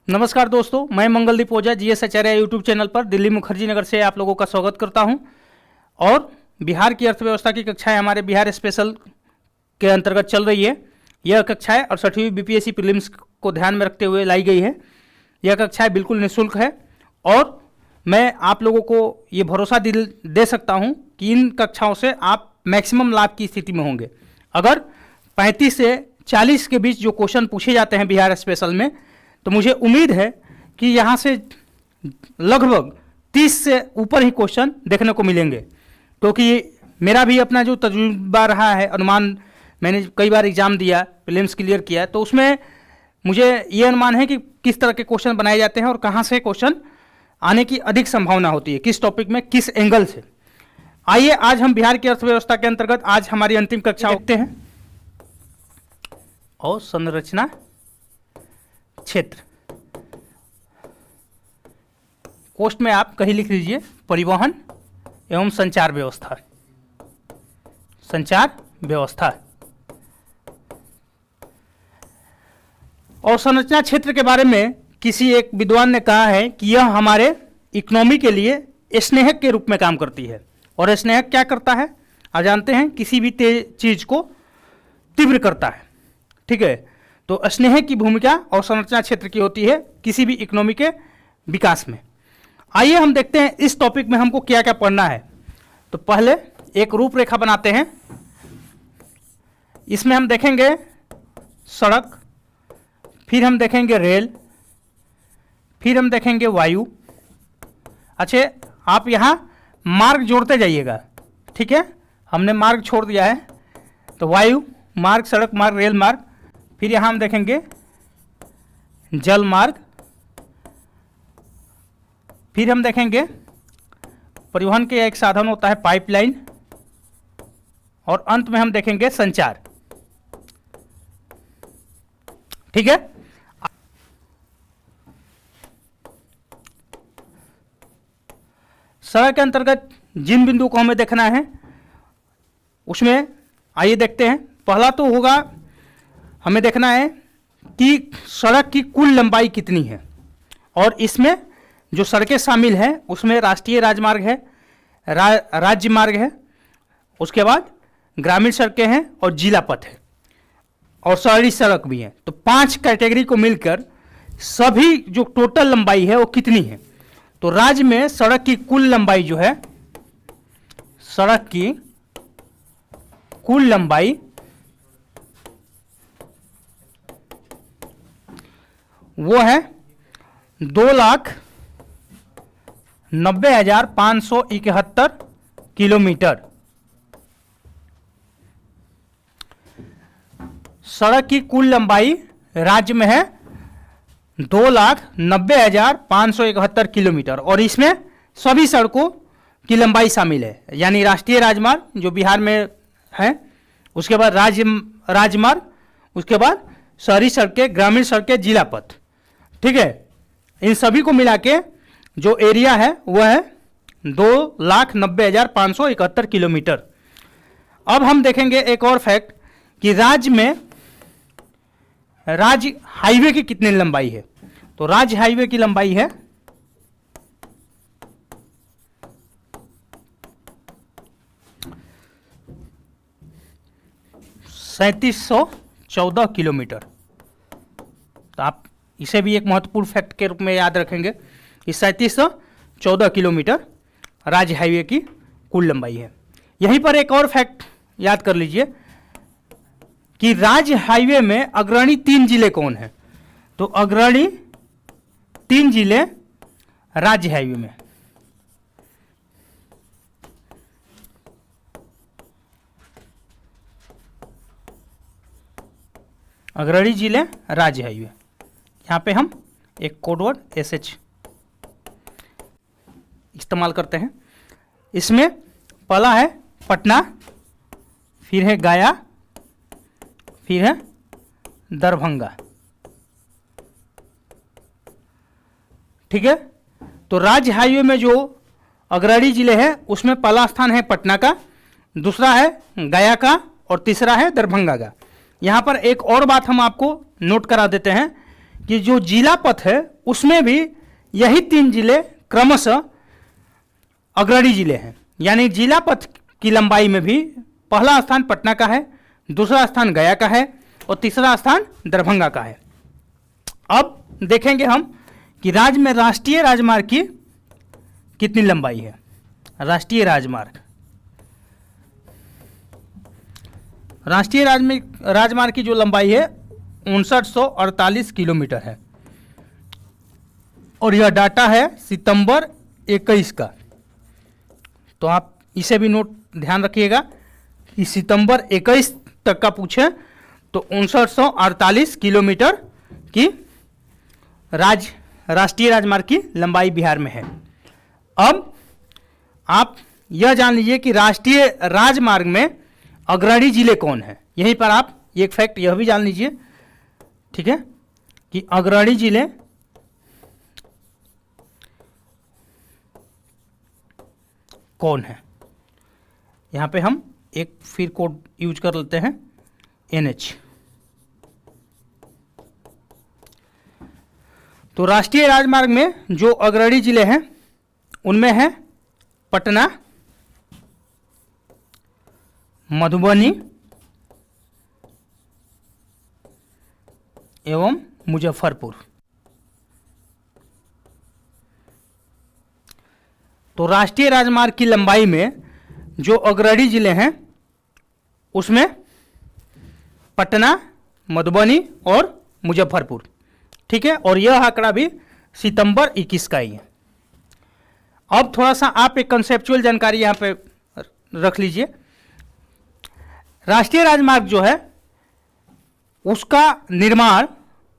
नमस्कार दोस्तों, मैं मंगलदीप ओझा जीएस आचार्य यूट्यूब चैनल पर दिल्ली मुखर्जी नगर से आप लोगों का स्वागत करता हूं। और बिहार की अर्थव्यवस्था की कक्षाएं हमारे बिहार स्पेशल के अंतर्गत चल रही है। यह कक्षाएं 68वीं बीपीएससी प्रीलिम्स को ध्यान में रखते हुए लाई गई है। यह कक्षाएं बिल्कुल निःशुल्क है और मैं आप लोगों को ये भरोसा दे सकता हूँ कि इन कक्षाओं से आप मैक्सिमम लाभ की स्थिति में होंगे। अगर 35 से 40 के बीच जो क्वेश्चन पूछे जाते हैं बिहार स्पेशल में, तो मुझे उम्मीद है कि यहाँ से लगभग 30 से ऊपर ही क्वेश्चन देखने को मिलेंगे, क्योंकि मेरा भी अपना जो तजुर्बा रहा है, अनुमान, मैंने कई बार एग्जाम दिया, प्रीलिम्स क्लियर किया, तो उसमें मुझे ये अनुमान है कि किस तरह के क्वेश्चन बनाए जाते हैं और कहाँ से क्वेश्चन आने की अधिक संभावना होती है, किस टॉपिक में, किस एंगल से। आइए आज हम बिहार की अर्थव्यवस्था के अंतर्गत आज हमारी अंतिम कक्षा देखते हैं। और संरचना क्षेत्र, कोष्ठ में आप कहीं लिख लीजिए परिवहन एवं संचार व्यवस्था। संचार व्यवस्था और संरचना क्षेत्र के बारे में किसी एक विद्वान ने कहा है कि यह हमारे इकोनॉमी के लिए स्नेहक के रूप में काम करती है। और स्नेहक क्या करता है, आप जानते हैं, किसी भी चीज को तीव्र करता है। ठीक है, तो स्नेहक की भूमिका और संरचना क्षेत्र की होती है किसी भी इकोनॉमी के विकास में। आइए हम देखते हैं इस टॉपिक में हमको क्या क्या पढ़ना है। तो पहले एक रूपरेखा बनाते हैं। इसमें हम देखेंगे सड़क, फिर हम देखेंगे रेल, फिर हम देखेंगे वायु। अच्छा, आप यहाँ मार्ग जोड़ते जाइएगा। ठीक है, हमने मार्ग छोड़ दिया है, तो वायु मार्ग, सड़क मार्ग, रेल मार्ग, फिर यहाँ हम देखेंगे जल मार्ग, फिर हम देखेंगे परिवहन के एक साधन होता है पाइपलाइन, और अंत में हम देखेंगे संचार। ठीक है, सड़क के अंतर्गत जिन बिंदु को हमें देखना है उसमें आइए देखते हैं। पहला तो होगा, हमें देखना है कि सड़क की कुल लंबाई कितनी है, और इसमें जो सड़कें शामिल हैं उसमें राष्ट्रीय राजमार्ग है, राज्य मार्ग है, उसके बाद ग्रामीण सड़कें हैं और जिला पथ है, और शहरी सड़क भी है। तो 5 कैटेगरी को मिलकर सभी जो टोटल लंबाई है वो कितनी है। तो राज्य में सड़क की कुल लंबाई जो है, सड़क की कुल लंबाई वो है 2,90,571 किलोमीटर। सड़क की कुल लंबाई राज्य में है 2,90,571 किलोमीटर, और इसमें सभी सड़कों की लंबाई शामिल है, यानी राष्ट्रीय राजमार्ग जो बिहार में है, उसके बाद राजमार्ग, उसके बाद शहरी सड़कें, ग्रामीण सड़कें, जिला पथ। ठीक है, इन सभी को मिला के जो एरिया है वह है 2,90,571 किलोमीटर। अब हम देखेंगे एक और फैक्ट कि राज्य में राज्य हाईवे की कितनी लंबाई है। तो राज्य हाईवे की लंबाई है 3714 किलोमीटर। तो आप इसे भी एक महत्वपूर्ण फैक्ट के रूप में याद रखेंगे कि 3714 किलोमीटर राज्य हाईवे की कुल लंबाई है। यहीं पर एक और फैक्ट याद कर लीजिए कि राज्य हाईवे में अग्रणी 3 जिले कौन हैं। तो अग्रणी 3 जिले राज्य हाईवे में, अग्रणी जिले राज्य हाईवे। यहाँ पे हम एक कोडवर्ड SH इस्तेमाल करते हैं। इसमें पहला है पटना, फिर है गया, फिर है दरभंगा। ठीक है, तो राज्य हाईवे में जो अग्रणी जिले हैं उसमें पहला स्थान है पटना का, दूसरा है गया का, और तीसरा है दरभंगा का। यहाँ पर एक और बात हम आपको नोट करा देते हैं कि जो जिला पथ है उसमें भी यही 3 जिले क्रमशः अग्रणी जिले हैं। यानी जिला पथ की लंबाई में भी पहला स्थान पटना का है, दूसरा स्थान गया का है और तीसरा स्थान दरभंगा का है। अब देखेंगे हम कि राज्य में राष्ट्रीय राजमार्ग की कितनी लंबाई है। राष्ट्रीय राजमार्ग की जो लंबाई है 5948 किलोमीटर है और यह डाटा है सितंबर 21 का। तो आप इसे भी नोट ध्यान रखिएगा कि सितंबर 21 तक का पूछे तो 5948 किलोमीटर की राष्ट्रीय राजमार्ग की लंबाई बिहार में है। अब आप यह जान लीजिए कि राष्ट्रीय राजमार्ग में अग्रणी जिले कौन है। यहीं पर आप एक फैक्ट यह भी जान लीजिए, ठीक है, कि अग्रणी जिले कौन है। यहां पे हम एक फिर कोड यूज कर लेते हैं, NH। तो राष्ट्रीय राजमार्ग में जो अग्रणी जिले हैं उनमें है पटना, मधुबनी एवं मुजफ्फरपुर। तो राष्ट्रीय राजमार्ग की लंबाई में जो अग्रणी जिले हैं उसमें पटना, मधुबनी और मुजफ्फरपुर, ठीक है। और यह आंकड़ा भी सितंबर 21 का ही है। अब थोड़ा सा आप एक कंसेप्चुअल जानकारी यहां पे रख लीजिए। राष्ट्रीय राजमार्ग जो है उसका निर्माण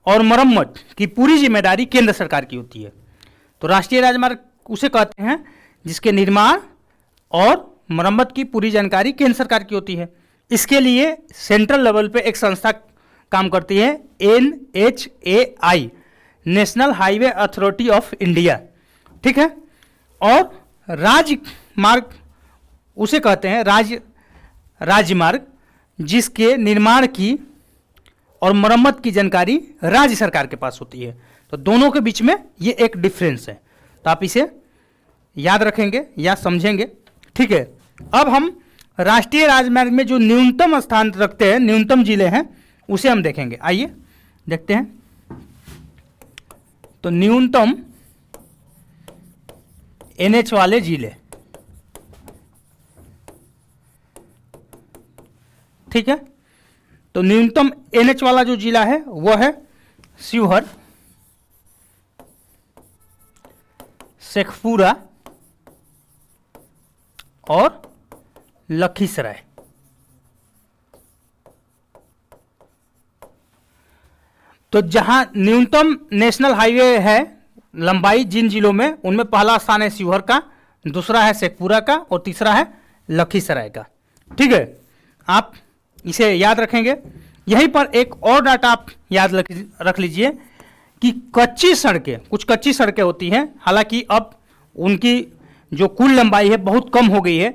और मरम्मत की पूरी जिम्मेदारी केंद्र सरकार की होती है। तो राष्ट्रीय राजमार्ग उसे कहते हैं जिसके निर्माण और मरम्मत की पूरी जानकारी केंद्र सरकार की होती है। इसके लिए सेंट्रल लेवल पे एक संस्था काम करती है, NHAI, national highway authority of India, ठीक है। और राजमार्ग उसे कहते हैं राज्यमार्ग जिसके निर्माण की और मरम्मत की जानकारी राज्य सरकार के पास होती है। तो दोनों के बीच में ये एक डिफरेंस है, तो आप इसे याद रखेंगे या समझेंगे, ठीक है। अब हम राष्ट्रीय राजमार्ग में जो न्यूनतम स्थान रखते हैं, न्यूनतम जिले हैं, उसे हम देखेंगे। आइए देखते हैं। तो न्यूनतम NH वाले जिले, ठीक है। तो न्यूनतम NH वाला जो जिला है वह है शिवहर, शेखपुरा और लखीसराय। तो जहां न्यूनतम नेशनल हाईवे है लंबाई जिन जिलों में, उनमें पहला स्थान है शिवहर का, दूसरा है शेखपुरा का और तीसरा है लखीसराय का, ठीक है। आप इसे याद रखेंगे। यहीं पर एक और डाटा आप याद रख लीजिए कि कच्ची सड़कें, कुछ कच्ची सड़कें होती हैं, हालांकि अब उनकी जो कुल लंबाई है बहुत कम हो गई है,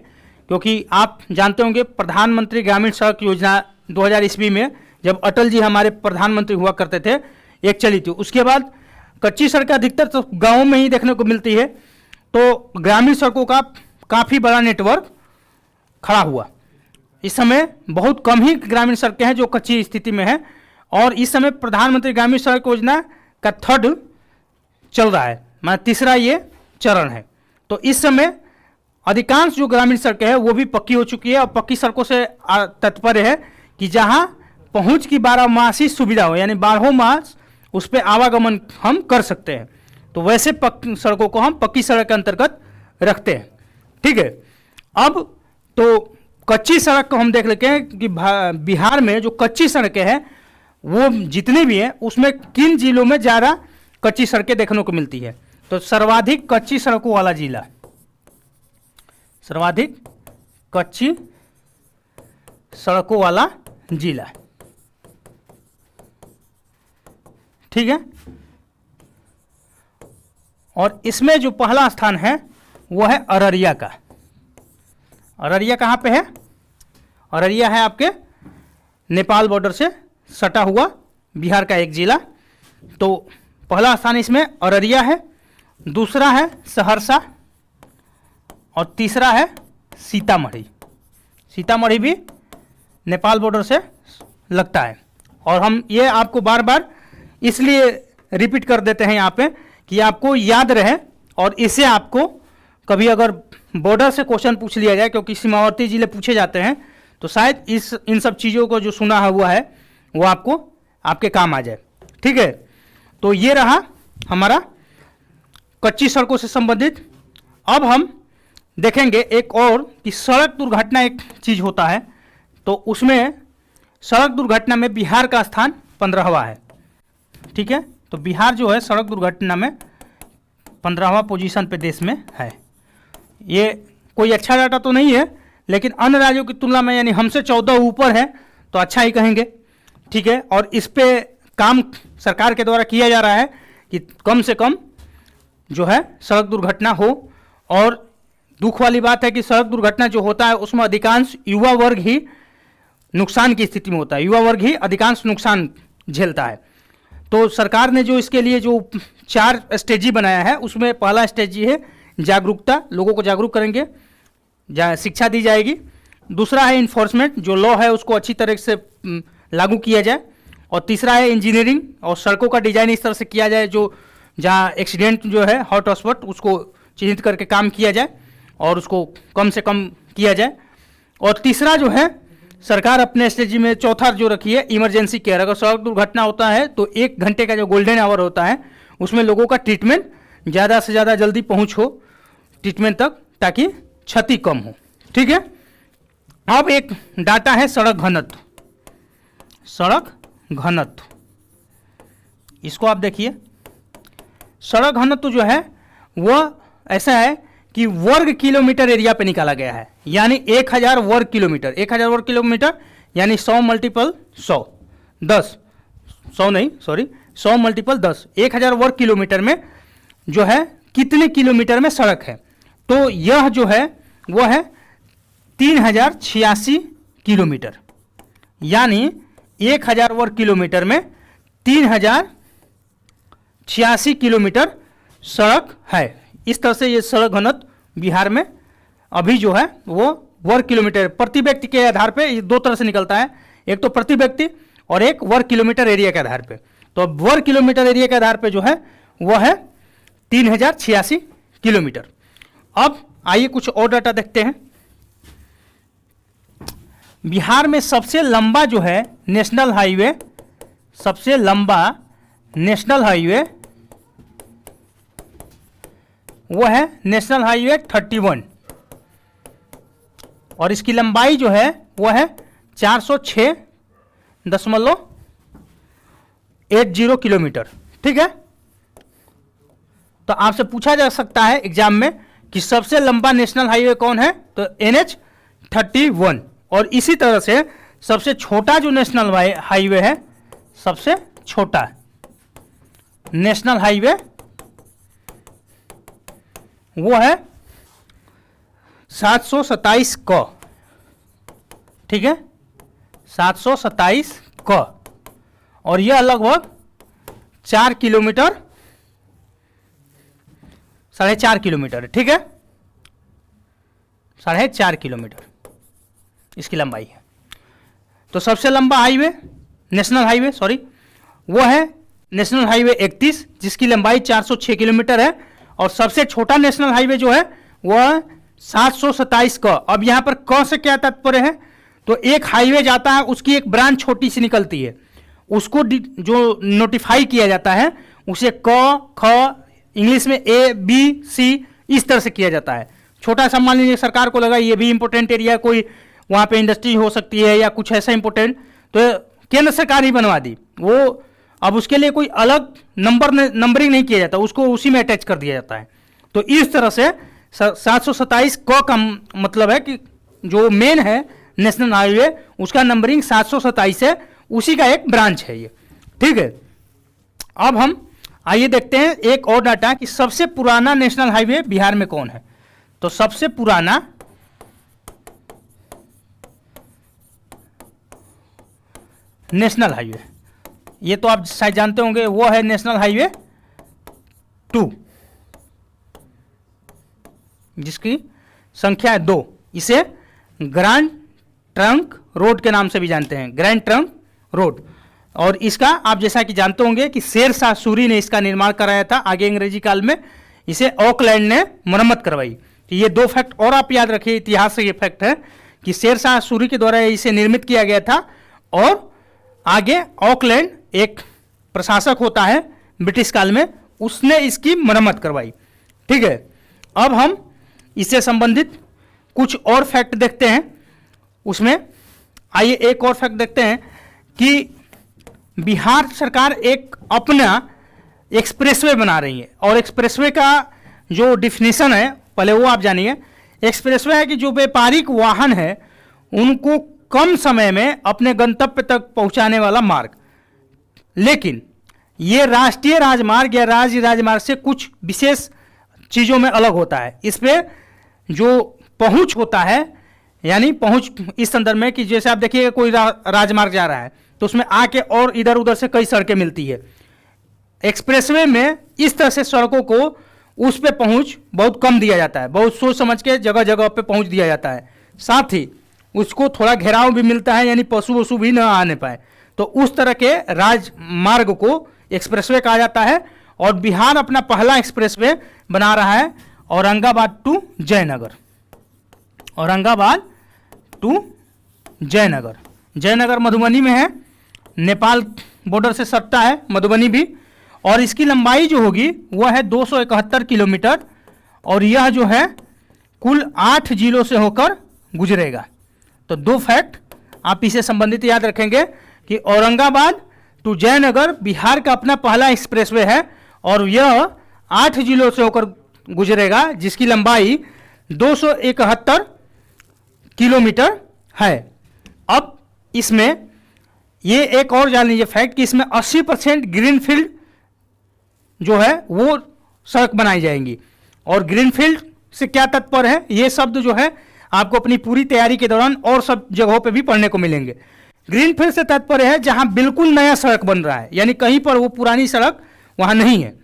क्योंकि आप जानते होंगे प्रधानमंत्री ग्रामीण सड़क योजना 2000 ईस्वी में जब अटल जी हमारे प्रधानमंत्री हुआ करते थे, एक चली थी। उसके बाद कच्ची सड़कें अधिकतर तो गाँवों में ही देखने को मिलती है, तो ग्रामीण सड़कों का काफ़ी बड़ा नेटवर्क खड़ा हुआ। इस समय बहुत कम ही ग्रामीण सड़कें हैं जो कच्ची स्थिति में है, और इस समय प्रधानमंत्री ग्रामीण सड़क योजना का 3rd चल रहा है, मतलब तीसरा ये चरण है। तो इस समय अधिकांश जो ग्रामीण सड़कें हैं वो भी पक्की हो चुकी है, और पक्की सड़कों से तात्पर्य है कि जहां पहुंच की 12मासी सुविधा हो, यानी 12 मास उस पर आवागमन हम कर सकते हैं। तो वैसे सड़कों को हम पक्की सड़क के अंतर्गत रखते हैं, ठीक है। अब तो कच्ची सड़क को हम देख लेते हैं कि बिहार में जो कच्ची सड़कें हैं वो जितनी भी हैं उसमें किन जिलों में ज़्यादा कच्ची सड़कें देखने को मिलती है। तो सर्वाधिक कच्ची सड़कों वाला जिला, सर्वाधिक कच्ची सड़कों वाला जिला, ठीक है। और इसमें जो पहला स्थान है वो है अररिया का। अररिया कहाँ पे है? अररिया है आपके नेपाल बॉर्डर से सटा हुआ बिहार का एक जिला। तो पहला स्थान इसमें अररिया है, दूसरा है सहरसा और तीसरा है सीतामढ़ी। सीतामढ़ी भी नेपाल बॉर्डर से लगता है। और हम ये आपको बार बार इसलिए रिपीट कर देते हैं यहाँ पे कि आपको याद रहे, और इससे आपको कभी अगर बॉर्डर से क्वेश्चन पूछ लिया जाए, क्योंकि सीमावर्ती जिले पूछे जाते हैं, तो शायद इन सब चीज़ों को जो सुना हुआ है वो आपको आपके काम आ जाए। ठीक है, तो ये रहा हमारा कच्ची सड़कों से संबंधित। अब हम देखेंगे एक और कि सड़क दुर्घटना एक चीज़ होता है, तो उसमें सड़क दुर्घटना में बिहार का स्थान 15वां है। ठीक है, तो बिहार जो है सड़क दुर्घटना में 15वां पोजीशन पे देश में है। ये कोई अच्छा डाटा तो नहीं है, लेकिन अन्य राज्यों की तुलना में यानी हमसे 14 ऊपर है, तो अच्छा ही कहेंगे। ठीक है, और इस पे काम सरकार के द्वारा किया जा रहा है कि कम से कम जो है सड़क दुर्घटना हो। और दुख वाली बात है कि सड़क दुर्घटना जो होता है उसमें अधिकांश युवा वर्ग ही नुकसान की स्थिति में होता है, युवा वर्ग ही अधिकांश नुकसान झेलता है। तो सरकार ने जो इसके लिए जो 4 स्टेजी बनाया है, उसमें पहला स्टेजी है जागरूकता, लोगों को जागरूक करेंगे, शिक्षा दी जाएगी। दूसरा है इन्फोर्समेंट, जो लॉ है उसको अच्छी तरह से लागू किया जाए। और तीसरा है इंजीनियरिंग, और सड़कों का डिजाइन इस तरह से किया जाए जो जहाँ एक्सीडेंट जो है हॉटस्पॉट उसको चिन्हित करके काम किया जाए और उसको कम से कम किया जाए। और तीसरा जो है सरकार अपने स्ट्रेटजी में चौथा जो रखी है इमरजेंसी केयर। अगर सड़क दुर्घटना होता है तो 1 घंटे का जो गोल्डन आवर होता है उसमें लोगों का ट्रीटमेंट ज़्यादा से ज़्यादा जल्दी पहुँच हो ट्रीटमेंट तक, ताकि क्षति कम हो। ठीक है, अब एक डाटा है सड़क घनत्व। सड़क घनत्व, इसको आप देखिए। सड़क घनत्व जो है वह ऐसा है कि वर्ग किलोमीटर एरिया पे निकाला गया है, यानी 1000 वर्ग किलोमीटर। 1000 वर्ग किलोमीटर यानी 100 मल्टीपल 100, 10, 100 नहीं, सॉरी, 100 मल्टीपल 10। 1000 वर्ग किलोमीटर में जो है कितने किलोमीटर में सड़क है, तो यह जो है वह है 3086 किलोमीटर, यानी 1000 वर्ग किलोमीटर में 3086 किलोमीटर सड़क है। इस तरह से ये सड़क घनत्व बिहार में अभी जो है वो वर्ग किलोमीटर प्रति व्यक्ति के आधार पे 2 तरह से निकलता है, एक तो प्रति व्यक्ति और एक वर्ग किलोमीटर एरिया के आधार पे। तो वर्ग किलोमीटर एरिया के आधार पे जो है वो है 3086 किलोमीटर। अब आइए कुछ और डाटा देखते हैं। बिहार में सबसे लंबा जो है नेशनल हाईवे, सबसे लंबा नेशनल हाईवे वो है नेशनल हाईवे 31, और इसकी लंबाई जो है वो है 406.80 किलोमीटर। ठीक है, तो आपसे पूछा जा सकता है एग्जाम में कि सबसे लंबा नेशनल हाईवे कौन है, तो NH 31। और इसी तरह से सबसे छोटा जो नेशनल हाईवे है, सबसे छोटा नेशनल हाईवे वो है 727 क। ठीक है, 727 क, और यह लगभग 4 किलोमीटर, 4.5 किलोमीटर है। ठीक है, 4.5 किलोमीटर इसकी लंबाई है। तो सबसे लंबा हाईवे नेशनल हाईवे वो है नेशनल हाईवे 31, जिसकी लंबाई 406 किलोमीटर है। और सबसे छोटा नेशनल हाईवे जो है वह 727 क। अब यहाँ पर क से क्या तात्पर्य है, तो एक हाईवे जाता है, उसकी एक ब्रांच छोटी सी निकलती है, उसको जो नोटिफाई किया जाता है उसे क, ख, इंग्लिश में A, B, C इस तरह से किया जाता है। छोटा सा मान लीजिए सरकार को लगा ये भी इंपॉर्टेंट एरिया, कोई वहाँ पे इंडस्ट्री हो सकती है या कुछ ऐसा इंपॉर्टेंट, तो केंद्र सरकार ही बनवा दी वो। अब उसके लिए कोई अलग नंबरिंग नहीं किया जाता, उसको उसी में अटैच कर दिया जाता है। तो इस तरह से 727 क का मतलब है कि जो मेन है नेशनल हाईवे उसका नंबरिंग 727 है, उसी का एक ब्रांच है ये। ठीक है, अब हम आइए देखते हैं एक और डाटा कि सबसे पुराना नेशनल हाईवे बिहार में कौन है। तो सबसे पुराना नेशनल हाईवे, ये तो आप शायद जानते होंगे, वो है नेशनल हाईवे 2, जिसकी संख्या है 2, इसे ग्रैंड ट्रंक रोड के नाम से भी जानते हैं, ग्रैंड ट्रंक रोड। और इसका आप जैसा कि जानते होंगे कि शेर शाह सूरी ने इसका निर्माण कराया था, आगे अंग्रेजी काल में इसे ऑकलैंड ने मरम्मत करवाई। तो ये 2 फैक्ट और आप याद रखिए, इतिहास से ये फैक्ट है कि शेर शाह सूरी के द्वारा इसे निर्मित किया गया था, और आगे ऑकलैंड एक प्रशासक होता है ब्रिटिश काल में, उसने इसकी मरम्मत करवाई। ठीक है, अब हम इससे संबंधित कुछ और फैक्ट देखते हैं। उसमें आइए एक और फैक्ट देखते हैं कि बिहार सरकार एक अपना एक्सप्रेसवे बना रही है, और एक्सप्रेसवे का जो डिफिनीशन है पहले वो आप जानिए। एक्सप्रेसवे है कि जो व्यापारिक वाहन है उनको कम समय में अपने गंतव्य तक पहुंचाने वाला मार्ग। लेकिन ये राष्ट्रीय राजमार्ग या राज्य राजमार्ग से कुछ विशेष चीज़ों में अलग होता है। इस पे जो पहुंच होता है, यानी पहुंच इस संदर्भ में कि जैसे आप देखिएगा कोई राजमार्ग जा रहा है तो उसमें आके और इधर उधर से कई सड़कें मिलती है। एक्सप्रेसवे में इस तरह से सड़कों को उस पे पहुंच बहुत कम दिया जाता है, बहुत सोच समझ के जगह जगह पे पहुंच दिया जाता है। साथ ही उसको थोड़ा घेराव भी मिलता है, यानी पशु वशु भी न आने पाए। तो उस तरह के राजमार्ग को एक्सप्रेसवे कहा जाता है। और बिहार अपना पहला एक्सप्रेसवे बना रहा है औरंगाबाद टू जयनगर, औरंगाबाद टू जयनगर। जयनगर मधुबनी में है, नेपाल बॉर्डर से सटता है मधुबनी भी। और इसकी लंबाई जो होगी वह है 271 किलोमीटर, और यह जो है कुल 8 जिलों से होकर गुजरेगा। तो 2 फैक्ट आप इसे संबंधित याद रखेंगे कि औरंगाबाद टू जयनगर बिहार का अपना पहला एक्सप्रेसवे है, और यह 8 जिलों से होकर गुजरेगा, जिसकी लंबाई 271 किलोमीटर है। अब इसमें ये एक और जान लीजिए फैक्ट कि इसमें 80% ग्रीनफील्ड जो है वो सड़क बनाई जाएंगी। और ग्रीनफील्ड से क्या तात्पर्य है, ये शब्द जो है आपको अपनी पूरी तैयारी के दौरान और सब जगहों पे भी पढ़ने को मिलेंगे। ग्रीनफील्ड से तात्पर्य है जहां बिल्कुल नया सड़क बन रहा है, यानी कहीं पर वो पुरानी सड़क वहां नहीं है,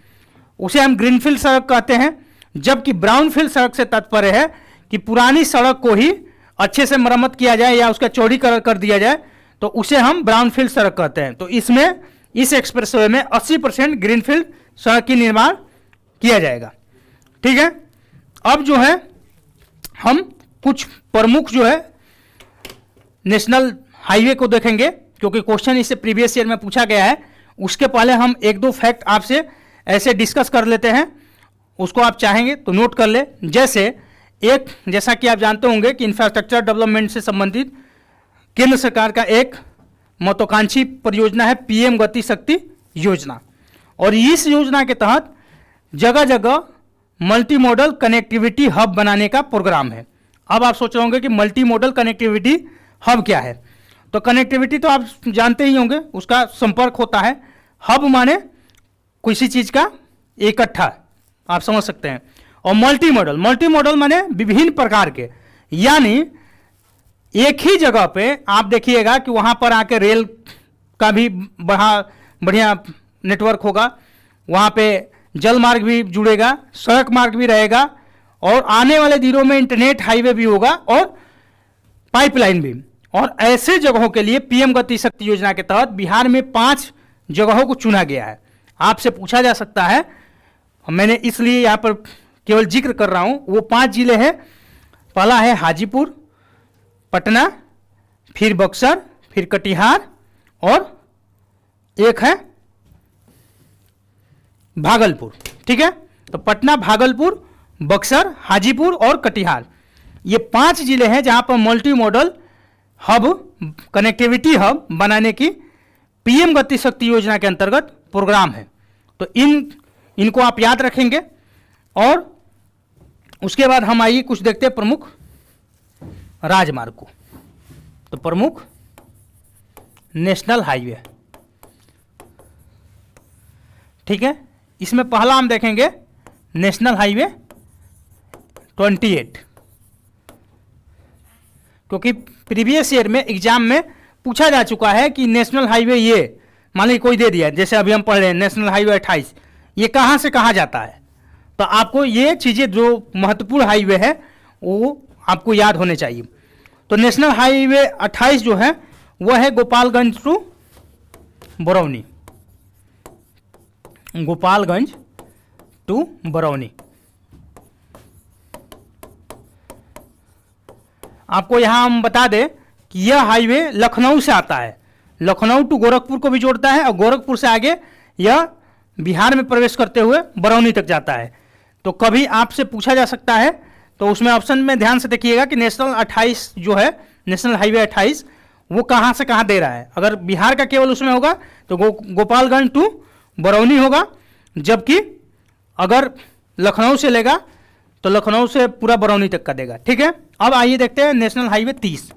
उसे हम ग्रीनफील्ड सड़क कहते हैं। जबकि ब्राउनफील्ड सड़क से तात्पर्य है कि पुरानी सड़क को ही अच्छे से मरम्मत किया जाए या उसका चौड़ीकरण कर दिया जाए, तो उसे हम ब्राउनफील्ड सड़क कहते हैं। तो इसमें इस एक्सप्रेसवे में 80% ग्रीनफील्ड सड़क की निर्माण किया जाएगा। ठीक है, अब जो है हम कुछ प्रमुख जो है नेशनल हाईवे को देखेंगे, क्योंकि क्वेश्चन इससे प्रीवियस ईयर में पूछा गया है। उसके पहले हम 1-2 फैक्ट आपसे ऐसे डिस्कस कर लेते हैं, उसको आप चाहेंगे तो नोट कर ले। जैसा कि आप जानते होंगे कि इंफ्रास्ट्रक्चर डेवलपमेंट से संबंधित केंद्र सरकार का एक महत्वाकांक्षी परियोजना है पीएम गति शक्ति योजना, और इस योजना के तहत जगह जगह मल्टी मॉडल कनेक्टिविटी हब बनाने का प्रोग्राम है। अब आप सोच रहे होंगे कि मल्टी मॉडल कनेक्टिविटी हब क्या है। तो कनेक्टिविटी तो आप जानते ही होंगे, उसका संपर्क होता है। हब माने किसी चीज का इकट्ठा, आप समझ सकते हैं। और मल्टी मॉडल माने विभिन्न प्रकार के, यानी एक ही जगह पे आप देखिएगा कि वहां पर आके रेल का भी बढ़िया नेटवर्क होगा, वहां पे जल मार्ग भी जुड़ेगा, सड़क मार्ग भी रहेगा, और आने वाले दिनों में इंटरनेट हाईवे भी होगा और पाइपलाइन भी। और ऐसे जगहों के लिए पीएम गति शक्ति योजना के तहत बिहार में 5 जगहों को चुना गया है। आपसे पूछा जा सकता है, मैंने इसलिए यहां पर केवल जिक्र कर रहा हूं, वो 5 जिले हैं। पहला है हाजीपुर, पटना, फिर बक्सर, फिर कटिहार, और एक है भागलपुर। ठीक है, तो पटना, भागलपुर, बक्सर, हाजीपुर और कटिहार, ये 5 जिले हैं जहां पर multi modal hub, connectivity hub बनाने की पीएम गति शक्ति योजना के अंतर्गत प्रोग्राम है। तो इनको आप याद रखेंगे। और उसके बाद हम आइए कुछ देखते हैं प्रमुख राजमार्ग को। तो प्रमुख नेशनल हाईवे, ठीक है, इसमें पहला हम देखेंगे नेशनल हाईवे 28, क्योंकि प्रीवियस ईयर में एग्जाम में पूछा जा चुका है कि नेशनल हाईवे ये मान लीजिए कोई दे दिया, जैसे अभी हम पढ़ रहे हैं नेशनल हाईवे 28, ये कहाँ से कहाँ जाता है। तो आपको ये चीज़ें जो महत्वपूर्ण हाईवे है वो आपको याद होने चाहिए। तो नेशनल हाईवे 28 जो है वह है गोपालगंज टू बरौनी, गोपालगंज टू बरौनी। आपको यहां हम बता दें कि यह हाईवे लखनऊ से आता है, लखनऊ टू गोरखपुर को भी जोड़ता है और गोरखपुर से आगे यह बिहार में प्रवेश करते हुए बरौनी तक जाता है। तो कभी आपसे पूछा जा सकता है, तो उसमें ऑप्शन में ध्यान से देखिएगा कि नेशनल 28 जो है, नेशनल हाईवे 28 वो कहाँ से कहाँ दे रहा है। अगर बिहार का केवल उसमें होगा तो गोपालगंज टू बरौनी होगा, जबकि अगर लखनऊ से लेगा तो लखनऊ से पूरा बरौनी तक का देगा। ठीक है, अब आइए देखते हैं नेशनल हाईवे 30।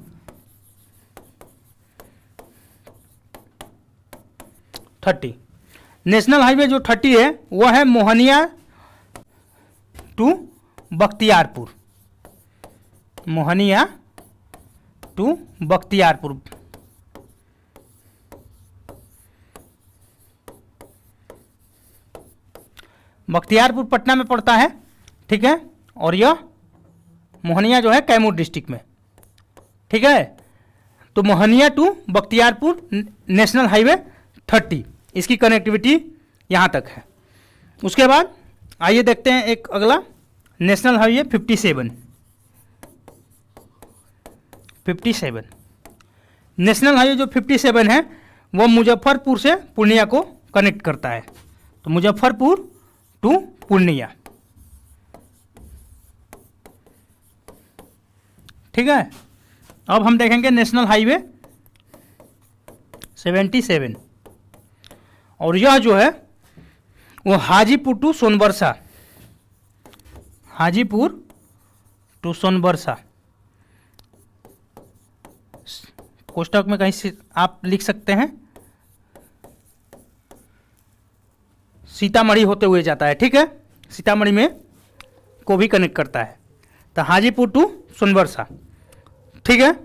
नेशनल हाईवे जो 30 है वह है मोहनिया टू बख्तियारपुर, मोहनिया टू बख्तियारपुर। बख्तियारपुर पटना में पड़ता है, ठीक है, और यह मोहनिया जो है कैमूर डिस्ट्रिक्ट में। ठीक है, तो Mohania to Bakhtiyarpur national highway 30, इसकी कनेक्टिविटी यहाँ तक है। उसके बाद आइए देखते हैं एक अगला नेशनल हाईवे 57। नेशनल हाईवे जो 57 है वह मुजफ्फरपुर से पूर्णिया को कनेक्ट करता है। तो मुजफ्फरपुर टू पूर्णिया, ठीक है। अब हम देखेंगे नेशनल हाईवे 77, और यह जो है वो हाजीपुर टू सोनबरसा, हाजीपुर टू सोनबरसा। कोष्टक में कहीं से आप लिख सकते हैं सीतामढ़ी होते हुए जाता है, ठीक है, सीतामढ़ी में को भी कनेक्ट करता है। तो हाजीपुर टू सोनबरसा, ठीक है।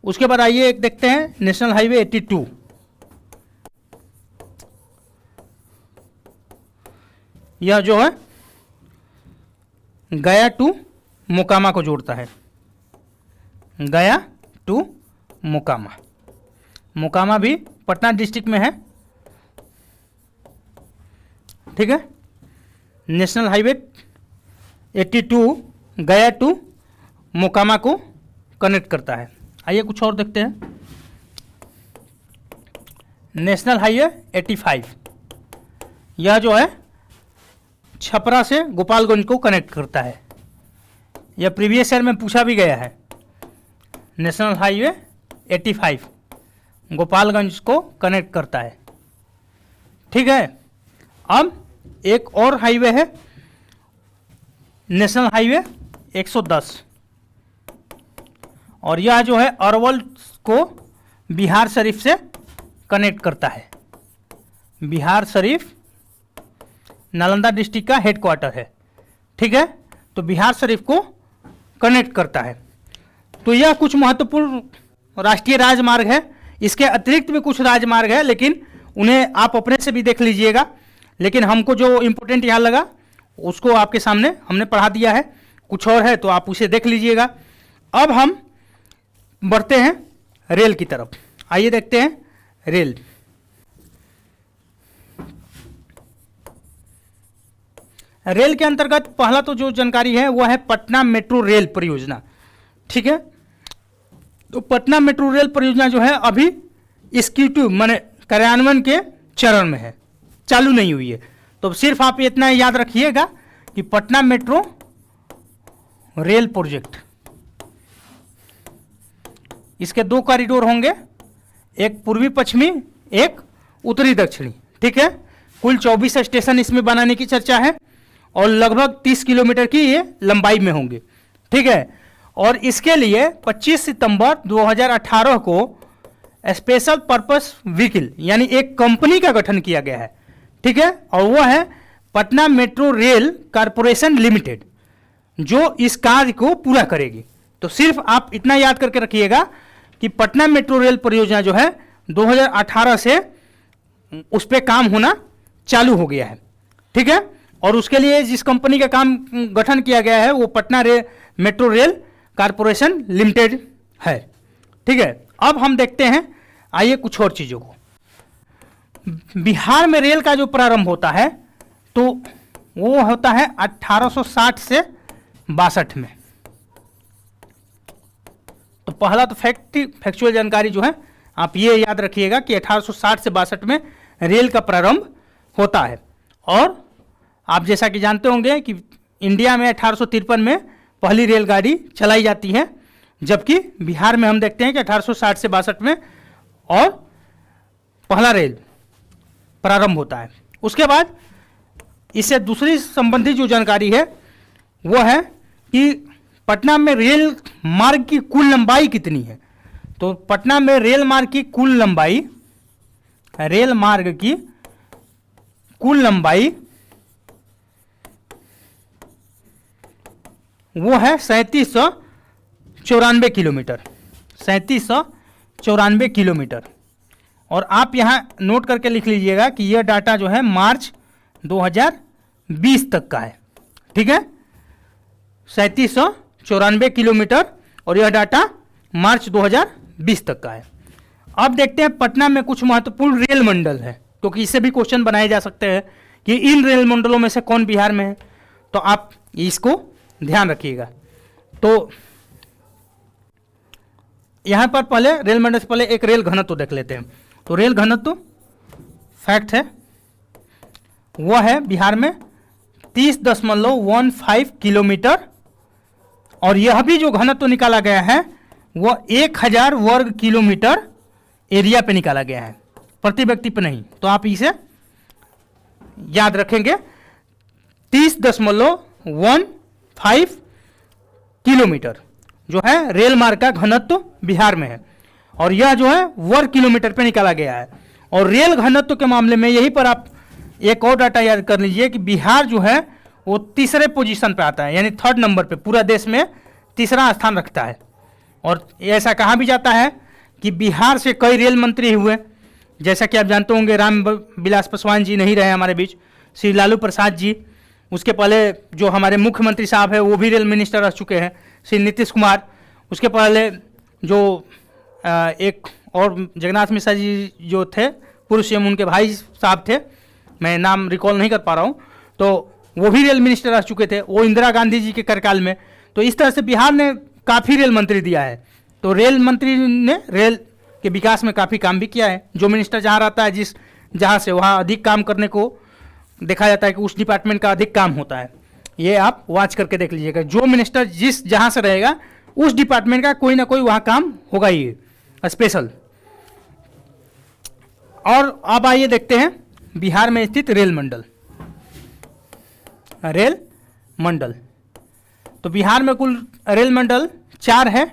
उसके बाद आइए एक देखते हैं नेशनल हाईवे 82। यह जो है गया टू मोकामा को जोड़ता है, गया टू मोकामा। मोकामा भी पटना डिस्ट्रिक्ट में है, ठीक है। नेशनल हाईवे 82 गया टू मोकामा को कनेक्ट करता है। आइए कुछ और देखते हैं। नेशनल हाईवे 85, यह जो है छपरा से गोपालगंज को कनेक्ट करता है। यह प्रीवियस ईयर में पूछा भी गया है। नेशनल हाईवे 85 गोपालगंज को कनेक्ट करता है, ठीक है। अब एक और हाईवे है नेशनल हाईवे 110, और यह जो है अरवल को बिहार शरीफ से कनेक्ट करता है। बिहार शरीफ नालंदा डिस्ट्रिक्ट का हेडक्वार्टर है, ठीक है। तो बिहार शरीफ को कनेक्ट करता है। तो यह कुछ महत्वपूर्ण राष्ट्रीय राजमार्ग है। इसके अतिरिक्त भी कुछ राजमार्ग है, लेकिन उन्हें आप अपने से भी देख लीजिएगा। लेकिन हमको जो इम्पोर्टेंट यहाँ लगा उसको आपके सामने हमने पढ़ा दिया है। कुछ और है तो आप उसे देख लीजिएगा। अब हम बढ़ते हैं रेल की तरफ। आइए देखते हैं रेल। रेल के अंतर्गत पहला तो जो जानकारी है वह है पटना मेट्रो रेल परियोजना, ठीक है। तो पटना मेट्रो रेल परियोजना जो है अभी एग्जीक्यूटिव माने कार्यान्वयन के चरण में है, चालू नहीं हुई है। तो सिर्फ आप इतना याद रखिएगा कि पटना मेट्रो रेल प्रोजेक्ट, इसके 2 कॉरिडोर होंगे, एक पूर्वी पश्चिमी, एक उत्तरी दक्षिणी, ठीक है। कुल 24 स्टेशन इसमें बनाने की चर्चा है और लगभग 30 किलोमीटर की ये लंबाई में होंगे, ठीक है। और इसके लिए 25 सितंबर 2018 को स्पेशल पर्पस व्हीकल यानी एक कंपनी का गठन किया गया है, ठीक है। और वह है Patna metro rail corporation limited, जो इस कार्य को पूरा करेगी। तो सिर्फ आप इतना याद करके रखिएगा कि पटना मेट्रो रेल परियोजना जो है 2018 से उस पर काम होना चालू हो गया है। ठीक है। और उसके लिए जिस कंपनी का काम गठन किया गया है वो Patna metro rail corporation limited है। ठीक है, अब हम देखते हैं, आइए कुछ और चीज़ों को। बिहार में रेल का जो प्रारंभ होता है तो वो होता है 1860 से 62 में। तो पहला तो फैक्चुअल जानकारी जो है आप ये याद रखिएगा कि 1860 से 62 में रेल का प्रारंभ होता है। और आप जैसा कि जानते होंगे कि इंडिया में 1853 में पहली रेलगाड़ी चलाई जाती है, जबकि बिहार में हम देखते हैं कि 1860 से 62 में और पहला रेल प्रारंभ होता है। उसके बाद इससे दूसरी संबंधित जो जानकारी है वो है कि पटना में रेल मार्ग की कुल लंबाई कितनी है। तो पटना में रेल मार्ग की कुल लंबाई वो है 3794 किलोमीटर, 3794 किलोमीटर। और आप यहाँ नोट करके लिख लीजिएगा कि यह डाटा जो है मार्च 2020 तक का है। ठीक है, 3794 किलोमीटर और यह डाटा मार्च 2020 तक का है। अब देखते हैं पटना में कुछ महत्वपूर्ण रेल मंडल है, क्योंकि इससे भी क्वेश्चन बनाए जा सकते हैं कि इन रेल मंडलों में से कौन बिहार में है। तो आप इसको ध्यान रखिएगा। तो यहां पर पहले रेल मंडल से पहले एक रेल घनत्व देख लेते हैं। तो रेल घनत्व फैक्ट है वह है बिहार में 30.15 किलोमीटर। और यह भी जो घनत्व निकाला गया है वह 1000 वर्ग किलोमीटर एरिया पे निकाला गया है, प्रति व्यक्ति पे नहीं। तो आप इसे याद रखेंगे, 30.15 किलोमीटर जो है रेल मार्ग का घनत्व बिहार में है, और यह जो है वर्ग किलोमीटर पे निकाला गया है। और रेल घनत्व के मामले में यहीं पर आप एक और डाटा याद कर लीजिए कि बिहार जो है वो तीसरे पोजीशन पे आता है, यानी 3rd नंबर पे, पूरा देश में तीसरा स्थान रखता है। और ऐसा कहा भी जाता है कि बिहार से कई रेल मंत्री हुए, जैसा कि आप जानते होंगे राम विलास पासवान जी नहीं रहे हमारे बीच, श्री लालू प्रसाद जी। उसके पहले जो हमारे मुख्यमंत्री साहब है वो भी रेल मिनिस्टर रह चुके हैं, श्री नीतीश कुमार। उसके पहले जो एक और जगन्नाथ मिश्रा जी जो थे पूर्व सीएम, उनके भाई साहब थे, मैं नाम रिकॉल नहीं कर पा रहा हूँ, तो वो भी रेल मिनिस्टर रह चुके थे, वो इंदिरा गांधी जी के कार्यकाल में। तो इस तरह से बिहार ने काफ़ी रेल मंत्री दिया है। तो रेल मंत्री ने रेल के विकास में काफ़ी काम भी किया है। जो मिनिस्टर जहाँ रहता है जहाँ से वहाँ अधिक काम करने को देखा जाता है कि उस डिपार्टमेंट का अधिक काम होता है। ये आप वॉच करके देख लीजिएगा, जो मिनिस्टर जहाँ से रहेगा उस डिपार्टमेंट का कोई ना कोई वहाँ काम होगा ही स्पेशल। और अब आइए देखते हैं बिहार में स्थित रेल मंडल। तो बिहार में कुल रेल मंडल 4 है,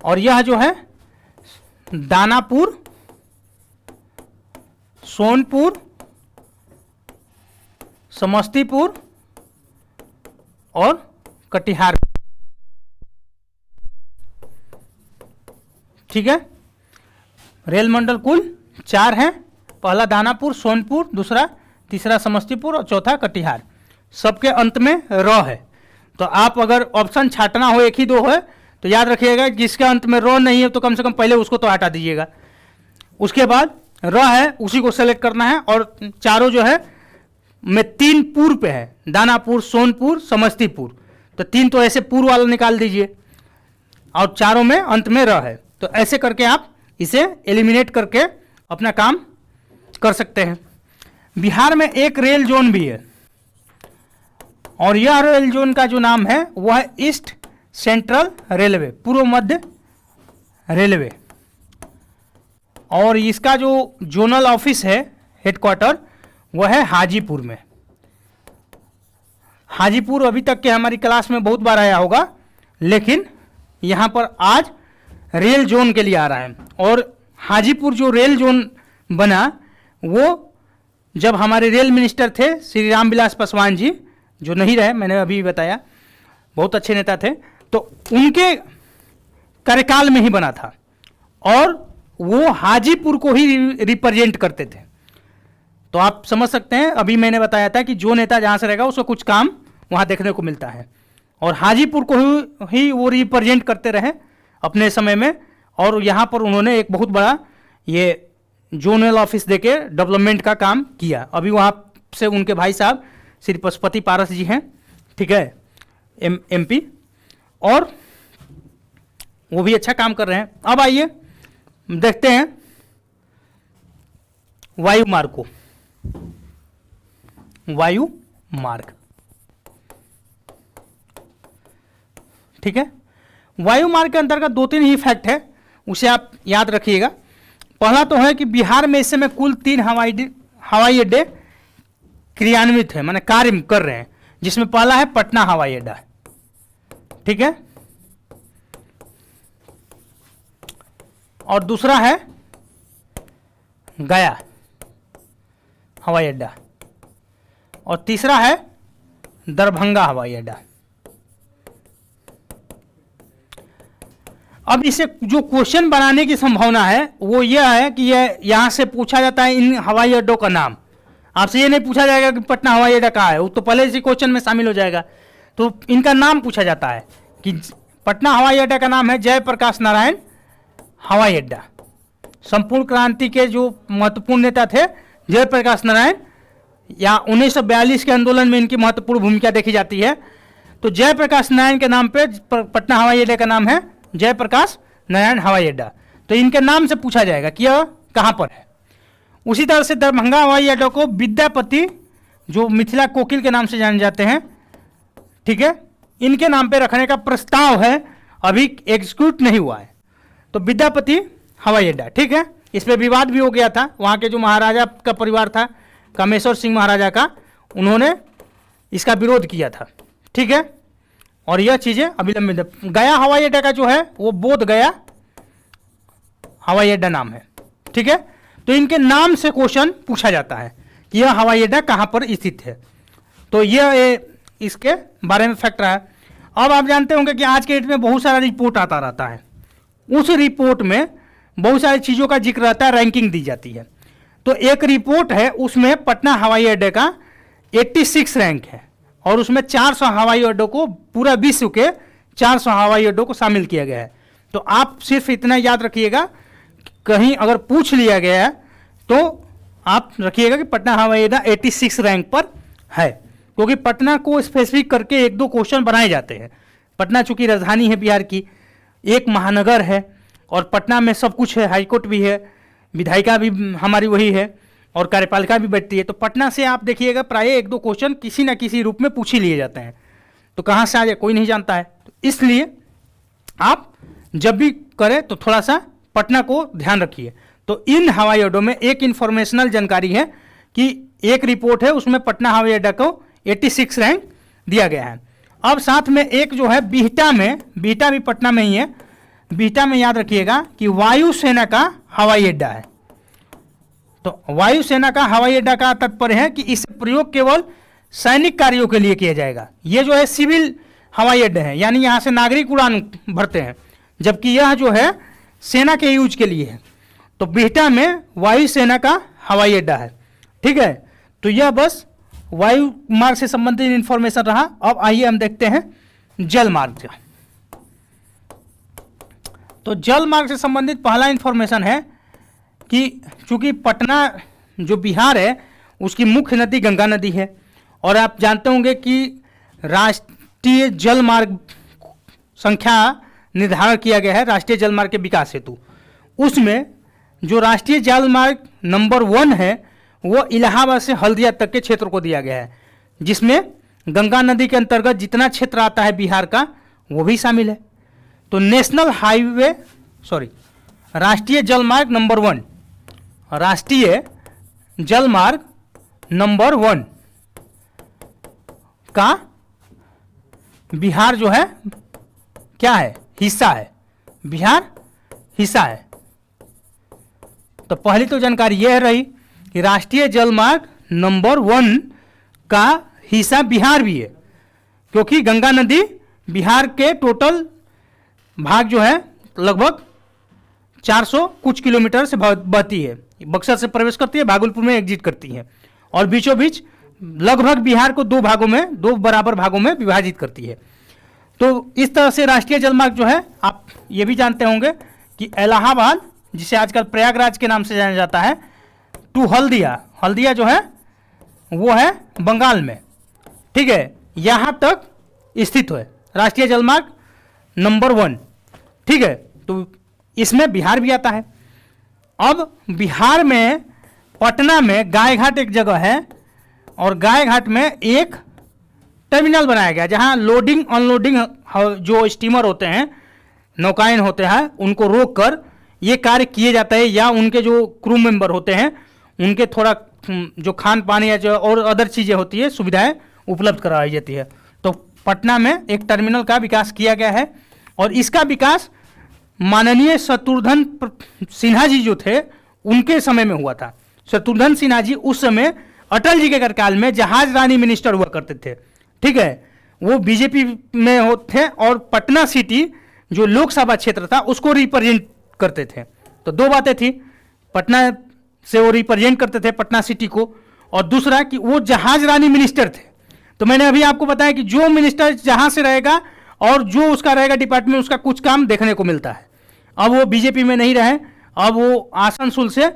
और यह जो है दानापुर, सोनपुर, समस्तीपुर और कटिहार। ठीक है, रेल मंडल कुल 4 हैं, पहला दानापुर, सोनपुर, तीसरा समस्तीपुर और चौथा कटिहार। सबके अंत में र है। तो आप अगर ऑप्शन छाटना हो, 1 ही 2 है, तो याद रखिएगा जिसके अंत में र नहीं है तो कम से कम पहले उसको तो हटा दीजिएगा। उसके बाद र है उसी को सेलेक्ट करना है, और चारों जो है में 3 पूर्व पे है, दानापुर, सोनपुर, समस्तीपुर। तो 3 तो ऐसे पूर्व वाला निकाल दीजिए, और चारों में अंत में र है। तो ऐसे करके आप इसे एलिमिनेट करके अपना काम कर सकते हैं। बिहार में एक रेल जोन भी है, और यह रेल जोन का जो नाम है वह है ईस्ट सेंट्रल रेलवे, पूर्व मध्य रेलवे। और इसका जो जोनल ऑफिस है, हेडक्वार्टर, वह है हाजीपुर में। हाजीपुर अभी तक के हमारी क्लास में बहुत बार आया होगा, लेकिन यहाँ पर आज रेल जोन के लिए आ रहा है। और हाजीपुर जो रेल जोन बना वो जब हमारे रेल मिनिस्टर थे श्री रामविलास पासवान जी, जो नहीं रहे, मैंने अभी बताया, बहुत अच्छे नेता थे, तो उनके कार्यकाल में ही बना था, और वो हाजीपुर को ही रिप्रेजेंट करते थे। तो आप समझ सकते हैं, अभी मैंने बताया था कि जो नेता जहाँ से रहेगा उसको कुछ काम वहाँ देखने को मिलता है। और हाजीपुर को ही वो रिप्रेजेंट करते रहे अपने समय में, और यहाँ पर उन्होंने एक बहुत बड़ा ये जोनल ऑफिस देके डेवलपमेंट का काम किया। अभी वहाँ से उनके भाई साहब श्री पशुपति पारस जी हैं, ठीक है, MP, और वो भी अच्छा काम कर रहे हैं। अब आइए देखते हैं वायु मार्ग को। वायु मार्ग, ठीक है। वायु मार्ग के अंतर्गत 2-3 ही फैक्ट है, उसे आप याद रखिएगा। पहला तो है कि बिहार में इस समय कुल 3 हवाई अड्डे क्रियान्वित है, माने कार्य कर रहे हैं, जिसमें पहला है पटना हवाई अड्डा, ठीक है, और दूसरा है गया हवाई अड्डा, और तीसरा है दरभंगा हवाई अड्डा। अब इसे जो क्वेश्चन बनाने की संभावना है वो यह है कि यह यहाँ से पूछा जाता है इन हवाई अड्डों का नाम। आपसे ये नहीं पूछा जाएगा कि पटना हवाई अड्डा कहाँ है, वो तो पहले इसी क्वेश्चन में शामिल हो जाएगा। तो इनका नाम पूछा जाता है कि पटना हवाई अड्डा का नाम है जयप्रकाश नारायण हवाई अड्डा। संपूर्ण क्रांति के जो महत्वपूर्ण नेता थे जयप्रकाश नारायण, या 1942 के आंदोलन में इनकी महत्वपूर्ण भूमिका देखी जाती है। तो जयप्रकाश नारायण के नाम पे पटना हवाई अड्डे का नाम है जयप्रकाश नारायण हवाई अड्डा। तो इनके नाम से पूछा जाएगा कि यह कहाँ पर है। उसी तरह से दरभंगा हवाई अड्डा को विद्यापति, जो मिथिला कोकिल के नाम से जाने जाते हैं, ठीक है, इनके नाम पे रखने का प्रस्ताव है, अभी एग्जीक्यूट नहीं हुआ है। तो विद्यापति हवाई अड्डा, ठीक है। इस पर विवाद भी हो गया था, वहाँ के जो महाराजा का परिवार था कामेश्वर सिंह महाराजा का, उन्होंने इसका विरोध किया था, ठीक है। और यह चीज़ें अविलंबित है। गया हवाई अड्डा का जो है वो बोध गया हवाई अड्डा नाम है, ठीक है। तो इनके नाम से क्वेश्चन पूछा जाता है कि यह हवाई अड्डा कहाँ पर स्थित है। तो यह इसके बारे में फैक्ट रहा है। अब आप जानते होंगे कि आज के डेट में बहुत सारा रिपोर्ट आता रहता है, उस रिपोर्ट में बहुत सारी चीज़ों का जिक्र रहता है, रैंकिंग दी जाती है। तो एक रिपोर्ट है, उसमें पटना हवाई अड्डे का 86 रैंक है, और उसमें 400 हवाई अड्डों को, पूरा विश्व के 400 हवाई अड्डों को शामिल किया गया है। तो आप सिर्फ इतना याद रखिएगा, कहीं अगर पूछ लिया गया है तो आप रखिएगा कि पटना हवाई अड्डा 86 रैंक पर है, क्योंकि पटना को स्पेसिफिक करके 1-2 क्वेश्चन बनाए जाते हैं। पटना चूंकि राजधानी है बिहार की, एक महानगर है, और पटना में सब कुछ है, हाईकोर्ट भी है, विधायिका भी हमारी वही है, और कार्यपालिका भी बैठती है। तो पटना से आप देखिएगा प्राय 1-2 क्वेश्चन किसी न किसी रूप में पूछ ही लिए जाते हैं। तो कहाँ से आ जाए कोई नहीं जानता है, तो इसलिए आप जब भी करें तो थोड़ा सा पटना को ध्यान रखिए। तो इन हवाई अड्डों में एक इन्फॉर्मेशनल जानकारी है कि एक रिपोर्ट है, उसमें पटना हवाई अड्डा को 86 रैंक दिया गया है। अब साथ में एक जो है बिहटा में, बिहटा भी पटना में ही है, बिहटा में याद रखिएगा कि वायुसेना का हवाई अड्डा है। तो वायुसेना का हवाई अड्डा का तात्पर्य है कि इस प्रयोग केवल सैनिक कार्यों के लिए किया जाएगा। ये जो है सिविल हवाई अड्डे हैं, यानी यहाँ से नागरिक उड़ान भरते हैं, जबकि यह जो है सेना के यूज के लिए है। तो बिहटा में वायुसेना का हवाई अड्डा है, ठीक है। तो यह बस वायु मार्ग से संबंधित इंफॉर्मेशन रहा। अब आइए हम देखते हैं जल मार्ग। तो जल मार्ग से संबंधित पहला इंफॉर्मेशन है कि चूंकि पटना जो बिहार है उसकी मुख्य नदी गंगा नदी है, और आप जानते होंगे कि राष्ट्रीय जल मार्ग संख्या निर्धारण किया गया है राष्ट्रीय जल मार्ग के विकास हेतु। उसमें जो राष्ट्रीय जल मार्ग नंबर 1 है वो इलाहाबाद से हल्दिया तक के क्षेत्र को दिया गया है, जिसमें गंगा नदी के अंतर्गत जितना क्षेत्र आता है बिहार का वो भी शामिल है। तो नेशनल हाईवे राष्ट्रीय जल मार्ग नंबर 1, राष्ट्रीय जल मार्ग नंबर 1 का बिहार जो है क्या है, हिस्सा है, बिहार हिस्सा है। तो पहली तो जानकारी यह रही कि राष्ट्रीय जल मार्ग नंबर 1 का हिस्सा बिहार भी है, क्योंकि गंगा नदी बिहार के टोटल भाग जो है लगभग 400 कुछ किलोमीटर से बहती है, बक्सर से प्रवेश करती है, भागलपुर में एग्जिट करती है। और बीचों बीच लगभग बिहार को दो बराबर भागों में विभाजित करती है। तो इस तरह से राष्ट्रीय जलमार्ग जो है, आप ये भी जानते होंगे कि इलाहाबाद, जिसे आजकल प्रयागराज के नाम से जाना जाता है, टू हल्दिया, हल्दिया जो है वो है बंगाल में, ठीक है, यहाँ तक स्थित है राष्ट्रीय जलमार्ग नंबर 1, ठीक है। तो इसमें बिहार भी आता है। अब बिहार में पटना में गायघाट एक जगह है, और गायघाट में एक टर्मिनल बनाया गया जहां लोडिंग अनलोडिंग जो स्टीमर होते हैं, नौकायन होते हैं, उनको रोककर ये कार्य किए जाता है, या उनके जो क्रू मेंबर होते हैं उनके थोड़ा जो खान पानी या जो और अदर चीज़ें होती है, सुविधाएं उपलब्ध कराई जाती है। तो पटना में एक टर्मिनल का विकास किया गया है, और इसका विकास माननीय शत्रुघ्न सिन्हा जी जो थे उनके समय में हुआ था। शत्रुघ्न सिन्हा जी उस समय अटल जी के कार्यकाल में जहाज रानी मिनिस्टर हुआ करते थे, ठीक है। वो बीजेपी में थे और पटना सिटी जो लोकसभा क्षेत्र था उसको रिप्रेजेंट करते थे। तो दो बातें थी, पटना से वो रिप्रेजेंट करते थे पटना सिटी को, और दूसरा कि वो जहाज रानी मिनिस्टर थे। तो मैंने अभी आपको बताया कि जो मिनिस्टर जहां से रहेगा और जो उसका रहेगा डिपार्टमेंट, उसका कुछ काम देखने को मिलता है। अब वो बीजेपी में नहीं रहे, अब वो आसनसोल से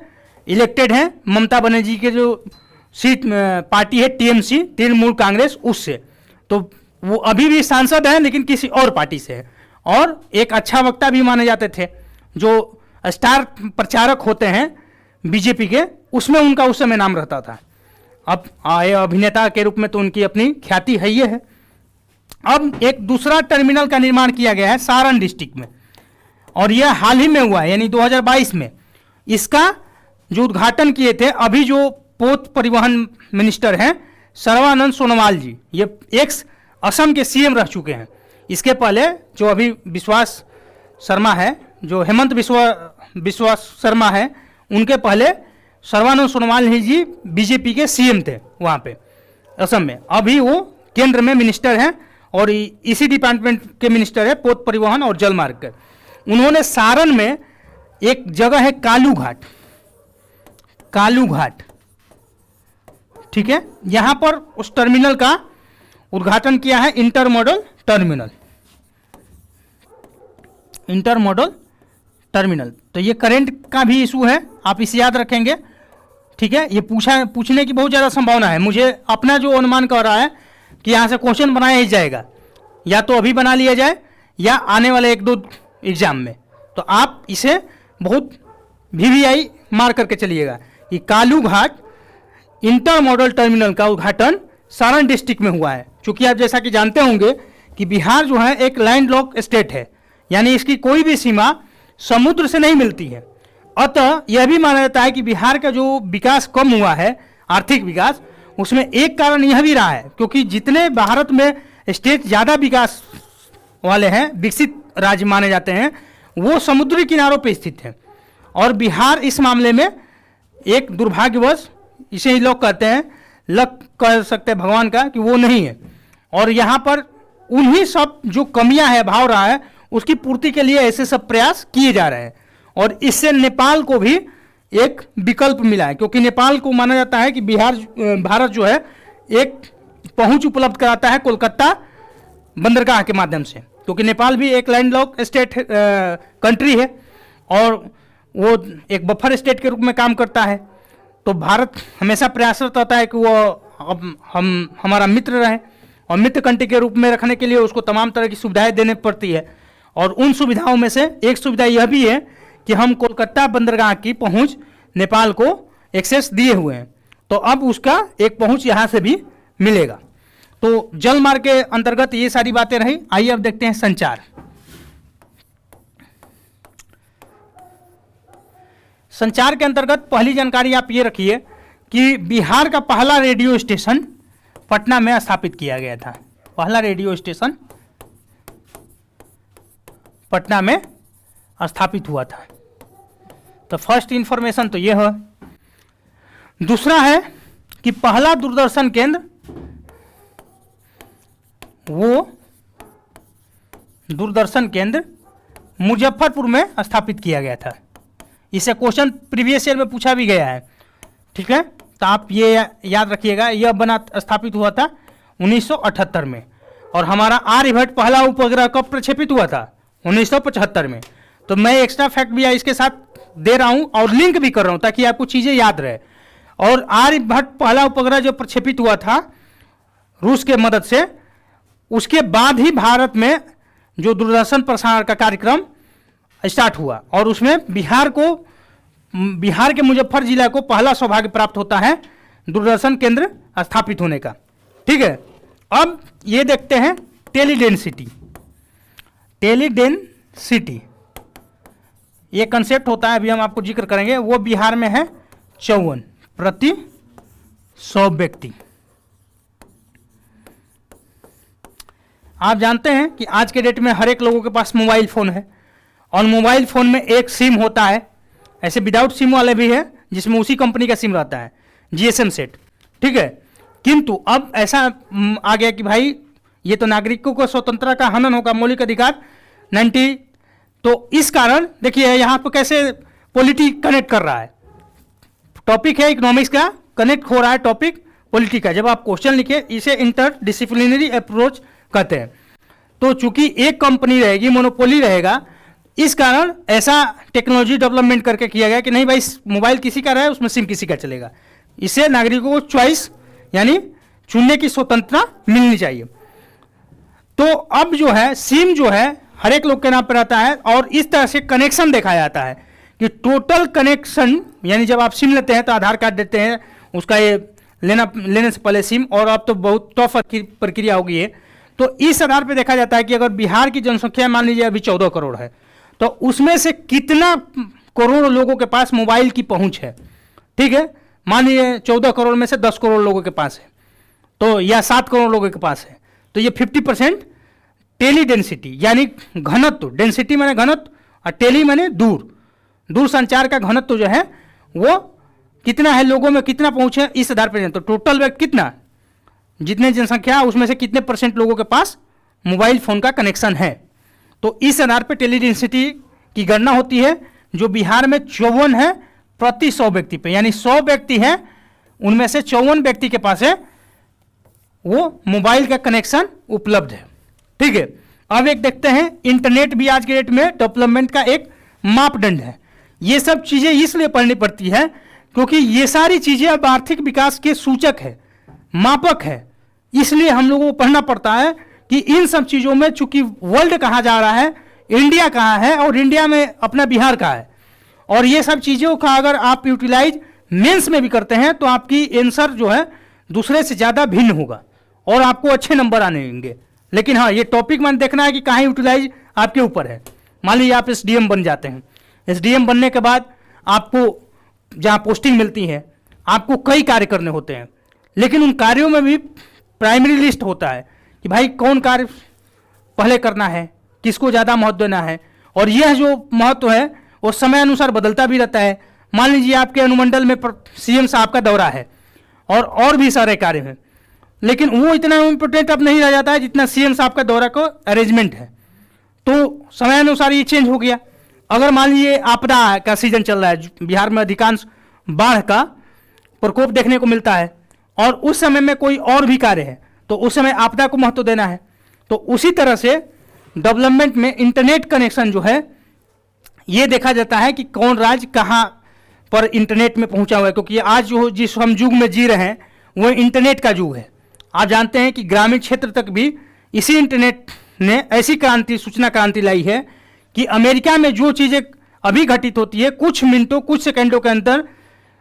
इलेक्टेड हैं, ममता बनर्जी के जो सीट पार्टी है टीएमसी, तृणमूल कांग्रेस, उससे। तो वो अभी भी सांसद हैं लेकिन किसी और पार्टी से है, और एक अच्छा वक्ता भी माने जाते थे। जो स्टार प्रचारक होते हैं बीजेपी के, उसमें उनका उस समय नाम रहता था। अब आए अभिनेता के रूप में तो उनकी अपनी ख्याति है ही है। अब एक दूसरा टर्मिनल का निर्माण किया गया है सारण डिस्ट्रिक्ट में, और यह हाल ही में हुआ है, यानी 2022 में। इसका जो उद्घाटन किए थे अभी जो पोत परिवहन मिनिस्टर हैं सर्बानंद सोनोवाल जी, ये एक्स असम के सीएम रह चुके हैं। इसके पहले जो अभी विश्वास शर्मा है, जो हेमंत बिस्वा शर्मा है, उनके पहले सर्बानंद सोनोवाल जी बीजेपी के सीएम थे वहाँ पे असम में। अभी वो केंद्र में मिनिस्टर हैं, और इसी डिपार्टमेंट के मिनिस्टर है पोत परिवहन और जलमार्ग के। उन्होंने सारण में एक जगह है कालू घाट, ठीक है, यहां पर उस टर्मिनल का उद्घाटन किया है, इंटरमोडल टर्मिनल। तो ये करंट का भी इशू है, आप इसे याद रखेंगे, ठीक है। ये पूछने की बहुत ज़्यादा संभावना है। मुझे अपना जो अनुमान कह रहा है कि यहाँ से क्वेश्चन बनाया ही जाएगा, या तो अभी बना लिया जाए या आने वाले 1-2 एग्जाम में। तो आप इसे बहुत VVI मार करके चलिएगा कि कालू घाट इंटरमोडल टर्मिनल का उद्घाटन सारण डिस्ट्रिक्ट में हुआ है। चूंकि आप जैसा कि जानते होंगे कि बिहार जो है एक लैंडलॉक स्टेट है, यानी इसकी कोई भी सीमा समुद्र से नहीं मिलती है। अतः यह भी माना जाता है कि बिहार का जो विकास कम हुआ है, आर्थिक विकास, उसमें एक कारण यह भी रहा है क्योंकि जितने भारत में स्टेट ज़्यादा विकास वाले हैं, विकसित राज्य माने जाते हैं, वो समुद्री किनारों पर स्थित हैं। और बिहार इस मामले में एक दुर्भाग्यवश, इसे ही लोग कहते हैं, लक कह सकते हैं भगवान का, कि वो नहीं है। और यहाँ पर उन्हीं सब जो कमियां है, भाव रहा है, उसकी पूर्ति के लिए ऐसे सब प्रयास किए जा रहे हैं। और इससे नेपाल को भी एक विकल्प मिला है, क्योंकि नेपाल को माना जाता है कि भारत जो है एक पहुंच उपलब्ध कराता है कोलकाता बंदरगाह के माध्यम से, क्योंकि नेपाल भी एक लैंडलॉक स्टेट कंट्री है और वो एक बफर स्टेट के रूप में काम करता है। तो भारत हमेशा प्रयासरत रहता है कि वो हमारा मित्र रहे, और मित्र कंट्री के रूप में रखने के लिए उसको तमाम तरह की सुविधाएं देने पड़ती है। और उन सुविधाओं में से एक सुविधा यह भी है कि हम कोलकाता बंदरगाह की पहुंच नेपाल को एक्सेस दिए हुए हैं, तो अब उसका एक पहुंच यहाँ से भी मिलेगा। तो जल मार्ग के अंतर्गत ये सारी बातें रही। आइए अब देखते हैं संचार। संचार के अंतर्गत पहली जानकारी आप ये रखिए कि बिहार का पहला रेडियो स्टेशन पटना में स्थापित किया गया था। पहला रेडियो स्टेशन पटना में स्थापित हुआ था। तो फर्स्ट इंफॉर्मेशन तो ये है। दूसरा है कि पहला दूरदर्शन केंद्र, वो दूरदर्शन केंद्र मुजफ्फरपुर में स्थापित किया गया था। इसे क्वेश्चन प्रीवियस ईयर में पूछा भी गया है, ठीक है। तो आप ये याद रखिएगा, यह बना स्थापित हुआ था 1978 में। और हमारा आर्यभट्ट पहला उपग्रह कब प्रक्षेपित हुआ था? 1975 में। तो मैं एक्स्ट्रा फैक्ट भी इसके साथ दे रहा हूं और लिंक भी कर रहा हूं ताकि आपको चीजें याद रहे। और आर्यभट्ट पहला उपग्रह जो प्रक्षेपित हुआ था रूस के मदद से, उसके बाद ही भारत में जो दूरदर्शन प्रसारण का कार्यक्रम स्टार्ट हुआ और उसमें बिहार के मुजफ्फर जिला को पहला सौभाग्य प्राप्त होता है दूरदर्शन केंद्र स्थापित होने का। ठीक है, अब ये देखते हैं टेलीडेंसिटी। टेलीडेंसिटी ये कंसेप्ट होता है, अभी हम आपको जिक्र करेंगे। वो बिहार में है 54 प्रति 100 व्यक्ति। आप जानते हैं कि आज के डेट में हर एक लोगों के पास मोबाइल फोन है और मोबाइल फोन में एक सिम होता है, ऐसे विदाउट सिम वाले भी है जिसमें उसी कंपनी का सिम रहता है, जीएसएम सेट। ठीक है, किंतु अब ऐसा आ गया कि भाई ये तो नागरिकों को स्वतंत्रता का हनन होगा, मौलिक अधिकार 90। तो इस कारण देखिए यहाँ पर कैसे पॉलिटी कनेक्ट कर रहा है। टॉपिक है इकोनॉमिक्स का, कनेक्ट हो रहा है टॉपिक पॉलिटी का। जब आप क्वेश्चन लिखे, इसे इंटरडिसिप्लिनरी अप्रोच कहते हैं। तो चूंकि एक कंपनी रहेगी, मोनोपोली रहेगा, इस कारण ऐसा टेक्नोलॉजी डेवलपमेंट करके किया गया कि नहीं भाई मोबाइल किसी का रहे उसमें सिम किसी का चलेगा। इससे नागरिकों को चॉइस यानी चुनने की स्वतंत्रता मिलनी चाहिए। तो अब जो है सिम जो है हर एक लोग के नाम पर रहता है और इस तरह से कनेक्शन देखा जाता है कि टोटल कनेक्शन, यानी जब आप सिम लेते हैं तो आधार कार्ड देते हैं, उसका ये लेने से पहले सिम, और अब तो बहुत टफ प्रक्रिया हो गई है। तो इस आधार पर देखा जाता है कि अगर बिहार की जनसंख्या मान लीजिए अभी 14 करोड़ है, तो उसमें से कितना करोड़ लोगों के पास मोबाइल की पहुंच है। ठीक है, मान लीजिए 14 करोड़ में से 10 करोड़ लोगों के पास है, तो या 7 करोड़ लोगों के पास है, तो ये 50% टेली डेंसिटी यानी घनत्व। डेंसिटी माने घनत्व और टेली माने दूर संचार का घनत्व जो है वो कितना है, लोगों में कितना पहुंच है, इस आधार पर। तो टोटल व्यक्ति कितना, जितने जनसंख्या उसमें से कितने % लोगों के पास मोबाइल फोन का कनेक्शन है। तो इस आधार पर टेली डेंसिटी की गणना होती है, जो बिहार में 54 है प्रति 100 व्यक्ति पे, यानी 100 व्यक्ति हैं उनमें से 54 व्यक्ति के पास है वो मोबाइल का कनेक्शन उपलब्ध है। ठीक है, अब एक देखते हैं इंटरनेट भी आज के डेट में डेवलपमेंट का एक मापदंड है। ये सब चीजें इसलिए पढ़नी पड़ती है क्योंकि ये सारी चीजें अब आर्थिक विकास के सूचक है, मापक है। इसलिए हम लोगों को पढ़ना पड़ता है कि इन सब चीजों में चूंकि वर्ल्ड कहा जा रहा है, इंडिया कहाँ है और इंडिया में अपना बिहार कहाँ है, और ये सब चीज़ों का अगर आप यूटिलाइज मेंस में भी करते हैं तो आपकी आंसर जो है दूसरे से ज़्यादा भिन्न होगा और आपको अच्छे नंबर आने होंगे। लेकिन हाँ, ये टॉपिक मैंने देखना है कि कहाँ यूटिलाइज आपके ऊपर है। मान लीजिए आप एसडीएम बन जाते हैं, एसडीएम बनने के बाद आपको जहाँ पोस्टिंग मिलती है आपको कई कार्य करने होते हैं, लेकिन उन कार्यों में भी प्राइमरी लिस्ट होता है कि भाई कौन कार्य पहले करना है, किसको ज़्यादा महत्व देना है, और यह जो महत्व है वो समय अनुसार बदलता भी रहता है। मान लीजिए आपके अनुमंडल में सीएम साहब का दौरा है और भी सारे कार्य हैं, लेकिन वो इतना इम्पोर्टेंट अब नहीं रह जाता है जितना सीएम साहब का दौरा को अरेंजमेंट है। तो समय अनुसार ये चेंज हो गया। अगर मान लीजिए आपदा का सीजन चल रहा है, बिहार में अधिकांश बाढ़ का प्रकोप देखने को मिलता है और उस समय में कोई और भी कार्य है तो उस समय आपदा को महत्व देना है। तो उसी तरह से डेवलपमेंट में इंटरनेट कनेक्शन जो है ये देखा जाता है कि कौन राज्य कहाँ पर इंटरनेट में पहुंचा हुआ है, क्योंकि आज जो जिस हम युग में जी रहे हैं वो इंटरनेट का युग है। आप जानते हैं कि ग्रामीण क्षेत्र तक भी इसी इंटरनेट ने ऐसी क्रांति, सूचना क्रांति लाई है कि अमेरिका में जो चीज़ें अभी घटित होती है कुछ मिनटों कुछ सेकंडों के अंदर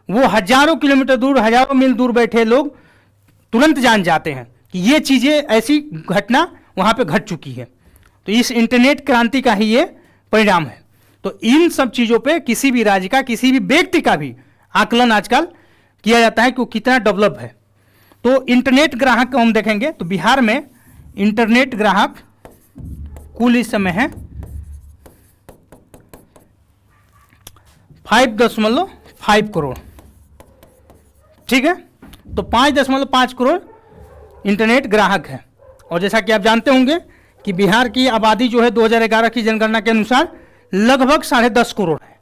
वो हजारों किलोमीटर दूर, हजारों मील दूर बैठे लोग तुरंत जान जाते हैं कि ये चीज़ें, ऐसी घटना वहाँ पे घट चुकी है। तो इस इंटरनेट क्रांति का ही ये परिणाम है। तो इन सब चीज़ों पे किसी भी राज्य का, किसी भी व्यक्ति का भी आकलन आजकल किया जाता है कि वो कितना डेवलप है। तो इंटरनेट ग्राहक को हम देखेंगे तो बिहार में इंटरनेट ग्राहक कुल इस समय है 5.5 करोड़। ठीक है, तो 5.5 करोड़ इंटरनेट ग्राहक है। और जैसा कि आप जानते होंगे कि बिहार की आबादी जो है 2011 की जनगणना के अनुसार लगभग 10.5 करोड़ है।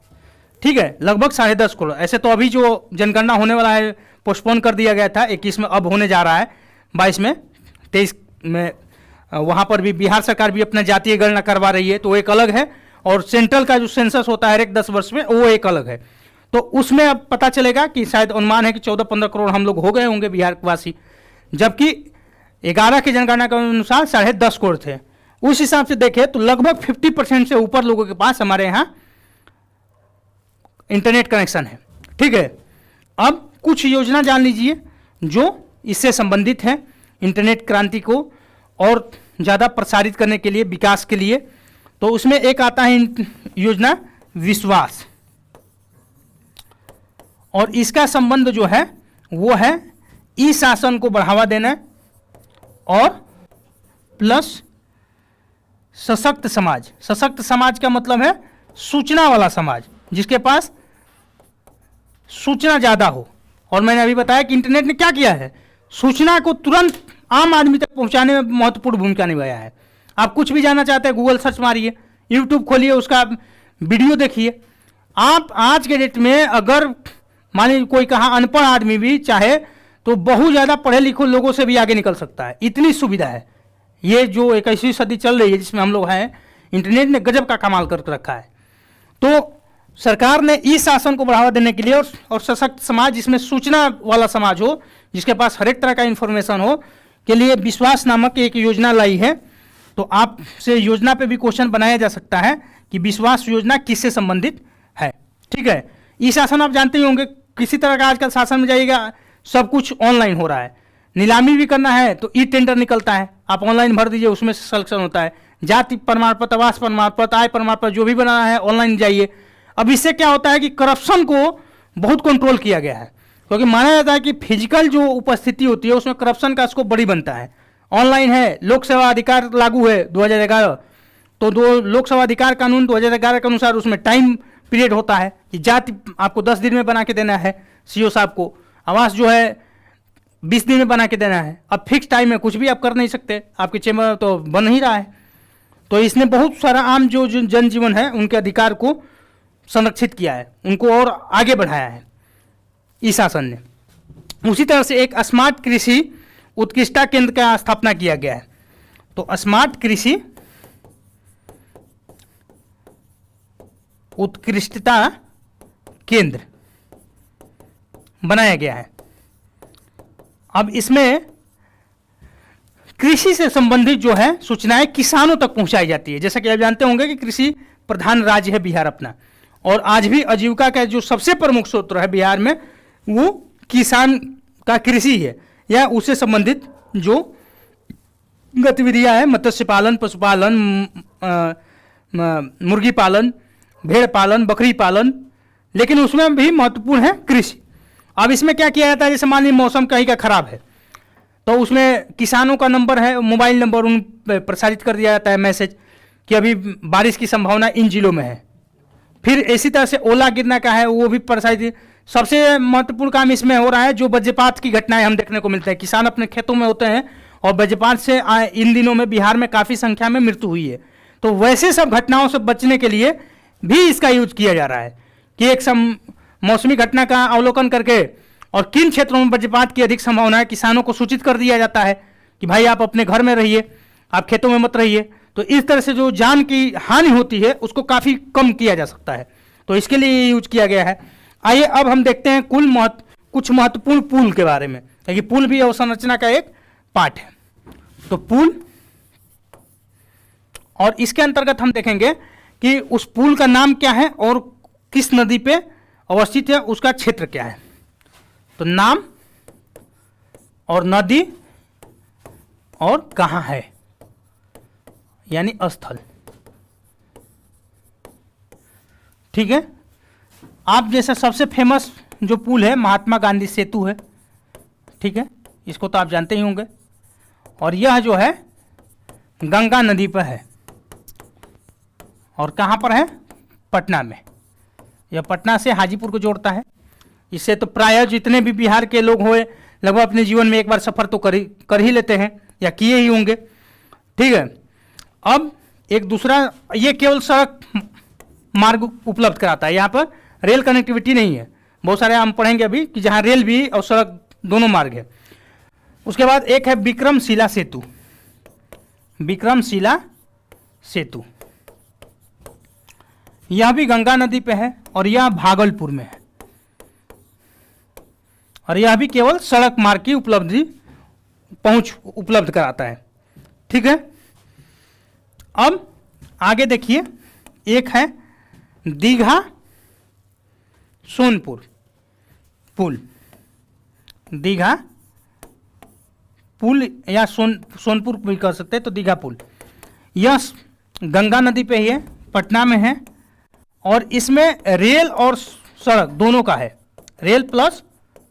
ठीक है, लगभग 10.5 करोड़। ऐसे तो अभी जो जनगणना होने वाला है पोस्टपोन कर दिया गया था, 21 में अब होने जा रहा है 22 में, 23 में वहाँ पर भी बिहार सरकार भी अपना जातीय गणना करवा रही है, तो वो एक अलग है। और सेंट्रल का जो सेंसस होता है हर एक 10 वर्ष में, वो एक अलग है। तो उसमें अब पता चलेगा कि शायद अनुमान है कि 14-15 करोड़ हम लोग हो गए होंगे बिहार वासी, जबकि 11 की जनगणना के अनुसार 10.5 करोड़ थे। उस हिसाब से देखें तो लगभग 50% से ऊपर लोगों के पास हमारे यहाँ इंटरनेट कनेक्शन है। ठीक है, अब कुछ योजना जान लीजिए जो इससे संबंधित है, इंटरनेट क्रांति को और ज़्यादा प्रसारित करने के लिए, विकास के लिए। तो उसमें एक आता है योजना विश्वास, और इसका संबंध जो है वो है ई शासन को बढ़ावा देना और प्लस सशक्त समाज। सशक्त समाज का मतलब है सूचना वाला समाज, जिसके पास सूचना ज़्यादा हो। और मैंने अभी बताया कि इंटरनेट ने क्या किया है, सूचना को तुरंत आम आदमी तक पहुंचाने में महत्वपूर्ण भूमिका निभाया है। आप कुछ भी जानना चाहते हैं, गूगल सर्च मारिए, यूट्यूब खोलिए, उसका वीडियो देखिए। आप आज के डेट में अगर मान लीजिए कोई कहाँ अनपढ़ आदमी भी चाहे तो बहुत ज़्यादा पढ़े लिखे लोगों से भी आगे निकल सकता है, इतनी सुविधा है। ये जो 21वीं सदी चल रही है जिसमें हम लोग हैं, इंटरनेट ने गजब का कमाल कर रखा है। तो सरकार ने ई शासन को बढ़ावा देने के लिए और सशक्त समाज, जिसमें सूचना वाला समाज हो, जिसके पास हर एक तरह का इंफॉर्मेशन हो, के लिए विश्वास नामक एक योजना लाई है। तो आपसे योजना पे भी क्वेश्चन बनाया जा सकता है कि विश्वास योजना किससे संबंधित है। ठीक है, ई शासन आप जानते ही होंगे, किसी तरह का आजकल शासन में जाइएगा सब कुछ ऑनलाइन हो रहा है। नीलामी भी करना है तो ई टेंडर निकलता है, आप ऑनलाइन भर दीजिए, उसमें से सिलेक्शन होता है। जाति प्रमाण पत्र, आवास प्रमाण पत्र, आय प्रमाण पत्र, जो भी बनाना है ऑनलाइन जाइए। अब इससे क्या होता है कि करप्शन को बहुत कंट्रोल किया गया है, क्योंकि माना जाता है कि फिजिकल जो उपस्थिति होती है उसमें करप्शन का स्कोप बड़ी बनता है। ऑनलाइन है, लोक सेवा अधिकार लागू है 2011, तो लोक सेवा अधिकार कानून 2011 के अनुसार उसमें टाइम पीरियड होता है कि जाति आपको 10 दिन में बना के देना है सीओ साहब को, आवास जो है 20 दिन में बना के देना है। अब फिक्स टाइम में कुछ भी आप कर नहीं सकते, आपके चेम्बर तो बन ही रहा है। तो इसने बहुत सारा आम जो जनजीवन है उनके अधिकार को संरक्षित किया है, उनको और आगे बढ़ाया है ई शासन ने। उसी तरह से एक स्मार्ट कृषि उत्कृष्टता केंद्र का स्थापना किया गया है। तो स्मार्ट कृषि उत्कृष्टता केंद्र बनाया गया है। अब इसमें कृषि से संबंधित जो है सूचनाएं किसानों तक पहुंचाई जाती है। जैसा कि आप जानते होंगे कि कृषि प्रधान राज्य है बिहार अपना, और आज भी आजीविका का जो सबसे प्रमुख स्रोत है बिहार में वो किसान का कृषि है, या उससे संबंधित जो गतिविधियां हैं, मत्स्य पालन, पशुपालन, मुर्गी पालन, भेड़ पालन, बकरी पालन, लेकिन उसमें भी महत्वपूर्ण है कृषि। अब इसमें क्या किया जाता है, जैसे मान लीजिए मौसम कहीं का खराब है तो उसमें किसानों का नंबर है, मोबाइल नंबर उन प्रसारित कर दिया जाता है मैसेज कि अभी बारिश की संभावना इन जिलों में है। फिर इसी तरह से ओला गिरना का है वो भी प्रसारित। सबसे महत्वपूर्ण काम इसमें हो रहा है जो वज्रपात की घटनाएं हम देखने को मिलते हैं, किसान अपने खेतों में होते हैं और वज्रपात से इन दिनों में बिहार में काफ़ी संख्या में मृत्यु हुई है। तो वैसे सब घटनाओं से बचने के लिए भी इसका यूज किया जा रहा है कि एक मौसमी घटना का अवलोकन करके और किन क्षेत्रों में वज्रपात की अधिक संभावना है किसानों को सूचित कर दिया जाता है कि भाई आप अपने घर में रहिए, आप खेतों में मत रहिए। तो इस तरह से जो जान की हानि होती है उसको काफ़ी कम किया जा सकता है, तो इसके लिए ये यूज किया गया है। आइए अब हम देखते हैं कुछ महत्वपूर्ण पुल के बारे में, क्योंकि पुल भी अवसंरचना का एक पार्ट है। तो पुल, और इसके अंतर्गत हम देखेंगे कि उस पुल का नाम क्या है और किस नदी पे अवस्थित है, उसका क्षेत्र क्या है। तो नाम और नदी और कहाँ है, यानी स्थल। ठीक है, आप जैसा सबसे फेमस जो पुल है महात्मा गांधी सेतु है, ठीक है, इसको तो आप जानते ही होंगे। और यह जो है गंगा नदी पर है, और कहाँ पर है, पटना में। यह पटना से हाजीपुर को जोड़ता है। इससे तो प्रायः जितने भी बिहार के लोग हुए लगभग अपने जीवन में एक बार सफ़र तो कर ही लेते हैं या किए ही होंगे। ठीक है, अब एक दूसरा, ये केवल सड़क मार्ग उपलब्ध कराता है, यहाँ पर रेल कनेक्टिविटी नहीं है, बहुत सारे हम पढ़ेंगे अभी कि जहाँ रेल भी और सड़क दोनों मार्ग है। उसके बाद एक है विक्रमशिला सेतु। विक्रमशिला सेतु यह भी गंगा नदी पे है और यह भागलपुर में है और यह भी केवल सड़क मार्ग की पहुंच उपलब्ध कराता है। ठीक है, अब आगे देखिए, एक है दीघा सोनपुर पुल। दीघा पुल या सोनपुर भी कर सकते हैं, तो दीघा पुल यह गंगा नदी पे ही है, पटना में है और इसमें रेल और सड़क दोनों का है, रेल प्लस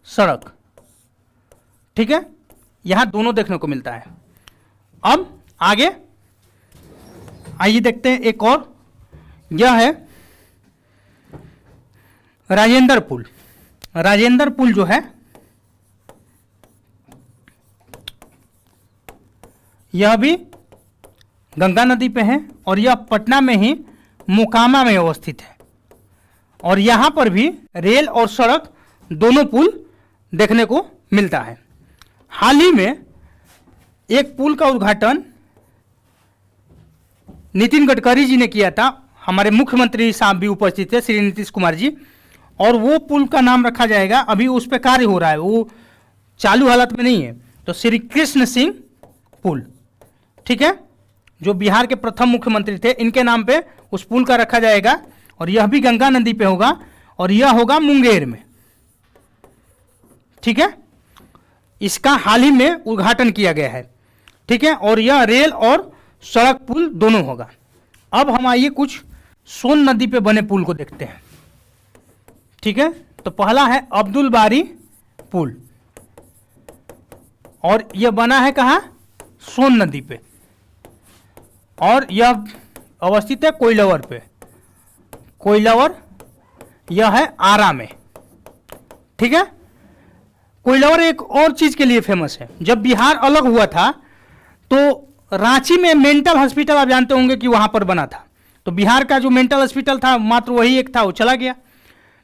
सड़क। ठीक है, यहां दोनों देखने को मिलता है। अब आगे आइए देखते हैं एक और, यह है राजेंद्र पुल। राजेंद्र पुल जो है यह भी गंगा नदी पे है और यह पटना में ही मोकामा में अवस्थित है और यहां पर भी रेल और सड़क दोनों पुल देखने को मिलता है। हाल ही में एक पुल का उद्घाटन नितिन गडकरी जी ने किया था, हमारे मुख्यमंत्री साहब भी उपस्थित थे, श्री नीतीश कुमार जी, और वो पुल का नाम रखा जाएगा, अभी उस पर कार्य हो रहा है, वो चालू हालत में नहीं है, तो श्री कृष्ण सिंह पुल। ठीक है, जो बिहार के प्रथम मुख्यमंत्री थे, इनके नाम पे उस पुल का रखा जाएगा और यह भी गंगा नदी पे होगा और यह होगा मुंगेर में। ठीक है, इसका हाल ही में उद्घाटन किया गया है। ठीक है, और यह रेल और सड़क पुल दोनों होगा। अब हम आइए कुछ सोन नदी पे बने पुल को देखते हैं। ठीक है, तो पहला है अब्दुल बारी पुल और यह बना है कहाँ, सोन नदी पे और यह अवस्थित है कोइलवर पे। कोइलवर यह है आरा में। ठीक है, कोइलवर एक और चीज के लिए फेमस है। जब बिहार अलग हुआ था तो रांची में मेंटल हॉस्पिटल, आप जानते होंगे कि वहां पर बना था, तो बिहार का जो मेंटल हॉस्पिटल था मात्र वही एक था, वो चला गया,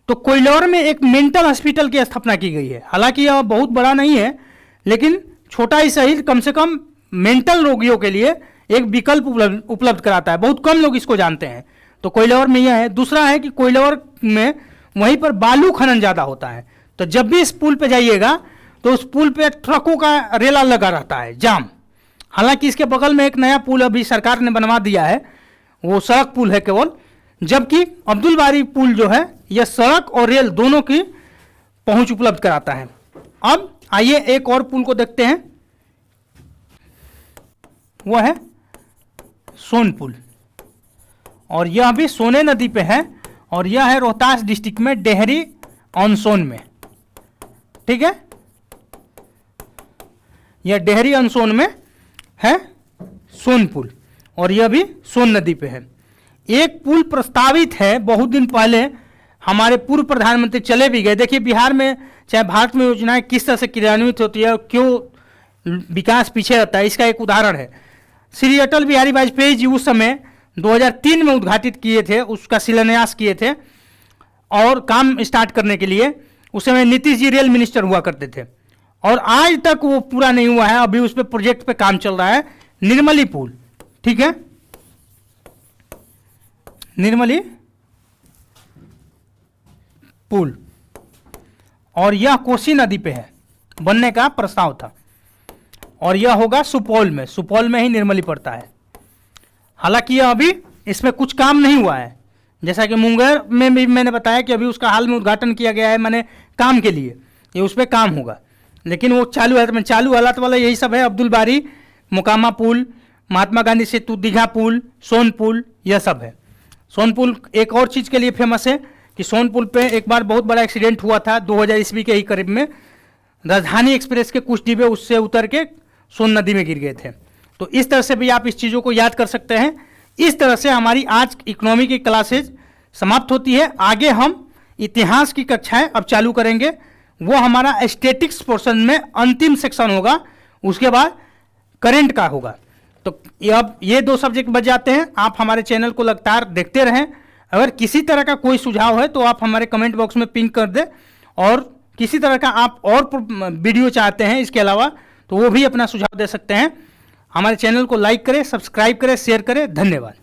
तो कोइलवर में एक मेंटल हॉस्पिटल की स्थापना की गई है। हालांकि यह बहुत बड़ा नहीं है, लेकिन छोटा ही सही, कम से कम मेंटल रोगियों के लिए एक विकल्प उपलब्ध कराता है। बहुत कम लोग इसको जानते हैं, तो कोइलवर में यह है। दूसरा है कि कोइलवर में वहीं पर बालू खनन ज़्यादा होता है, तो जब भी इस पुल पे जाइएगा तो उस पुल पे ट्रकों का रेला लगा रहता है, जाम। हालांकि इसके बगल में एक नया पुल अभी सरकार ने बनवा दिया है, वो सड़क पुल है केवल, जबकि अब्दुल बारी पुल जो है यह सड़क और रेल दोनों की पहुंच उपलब्ध कराता है। अब आइए एक और पुल को देखते हैं, वो है सोन पुल और यह भी सोने नदी पे है और यह है रोहतास डिस्ट्रिक्ट में डेहरी ऑन सोन में। ठीक है, यह डेहरी ऑन सोन में है सोन पुल और यह भी सोन नदी पे है। एक पुल प्रस्तावित है, बहुत दिन पहले हमारे पूर्व प्रधानमंत्री चले भी गए। देखिए बिहार में चाहे भारत में योजनाएं किस तरह से क्रियान्वित होती है और क्यों विकास पीछे रहता है, इसका एक उदाहरण है। श्री अटल बिहारी वाजपेयी जी उस समय 2003 में उद्घाटित किए थे, उसका शिलान्यास किए थे और काम स्टार्ट करने के लिए उस समय नीतीश जी रेल मिनिस्टर हुआ करते थे और आज तक वो पूरा नहीं हुआ है। अभी उस पर प्रोजेक्ट पे काम चल रहा है, निर्मली पुल। ठीक है, निर्मली पुल और यह कोसी नदी पे है, बनने का प्रस्ताव था और यह होगा सुपौल में। सुपौल में ही निर्मली पड़ता है। हालांकि यह अभी इसमें कुछ काम नहीं हुआ है, जैसा कि मुंगेर में भी मैंने बताया कि अभी उसका हाल में उद्घाटन किया गया है, मैंने काम के लिए, ये उस पर काम होगा, लेकिन वो चालू हालत में, चालू हालत वाला यही सब है, अब्दुल बारी, मोकामा पुल, महात्मा गांधी सेतु, दीघा पुल, सोन पुल, यह सब है। सोन पुल एक और चीज़ के लिए फेमस है कि सोन पुल पे एक बार बहुत बड़ा एक्सीडेंट हुआ था 2000 ईस्वी के ही करीब में, राजधानी एक्सप्रेस के कुछ डिब्बे उससे उतर के सोन नदी में गिर गए थे। तो इस तरह से भी आप इस चीज़ों को याद कर सकते हैं। इस तरह से हमारी आज इकोनॉमी की क्लासेज समाप्त होती है। आगे हम इतिहास की कक्षाएं अब चालू करेंगे, वो हमारा स्टैटिक्स पोर्शन में अंतिम सेक्शन होगा, उसके बाद करंट का होगा। तो अब ये 2 सब्जेक्ट बच जाते हैं। आप हमारे चैनल को लगातार देखते रहें। अगर किसी तरह का कोई सुझाव है तो आप हमारे कमेंट बॉक्स में पिन कर दें और किसी तरह का आप और वीडियो चाहते हैं इसके अलावा, तो वो भी अपना सुझाव दे सकते हैं। हमारे चैनल को लाइक करें, सब्सक्राइब करें, शेयर करें। धन्यवाद।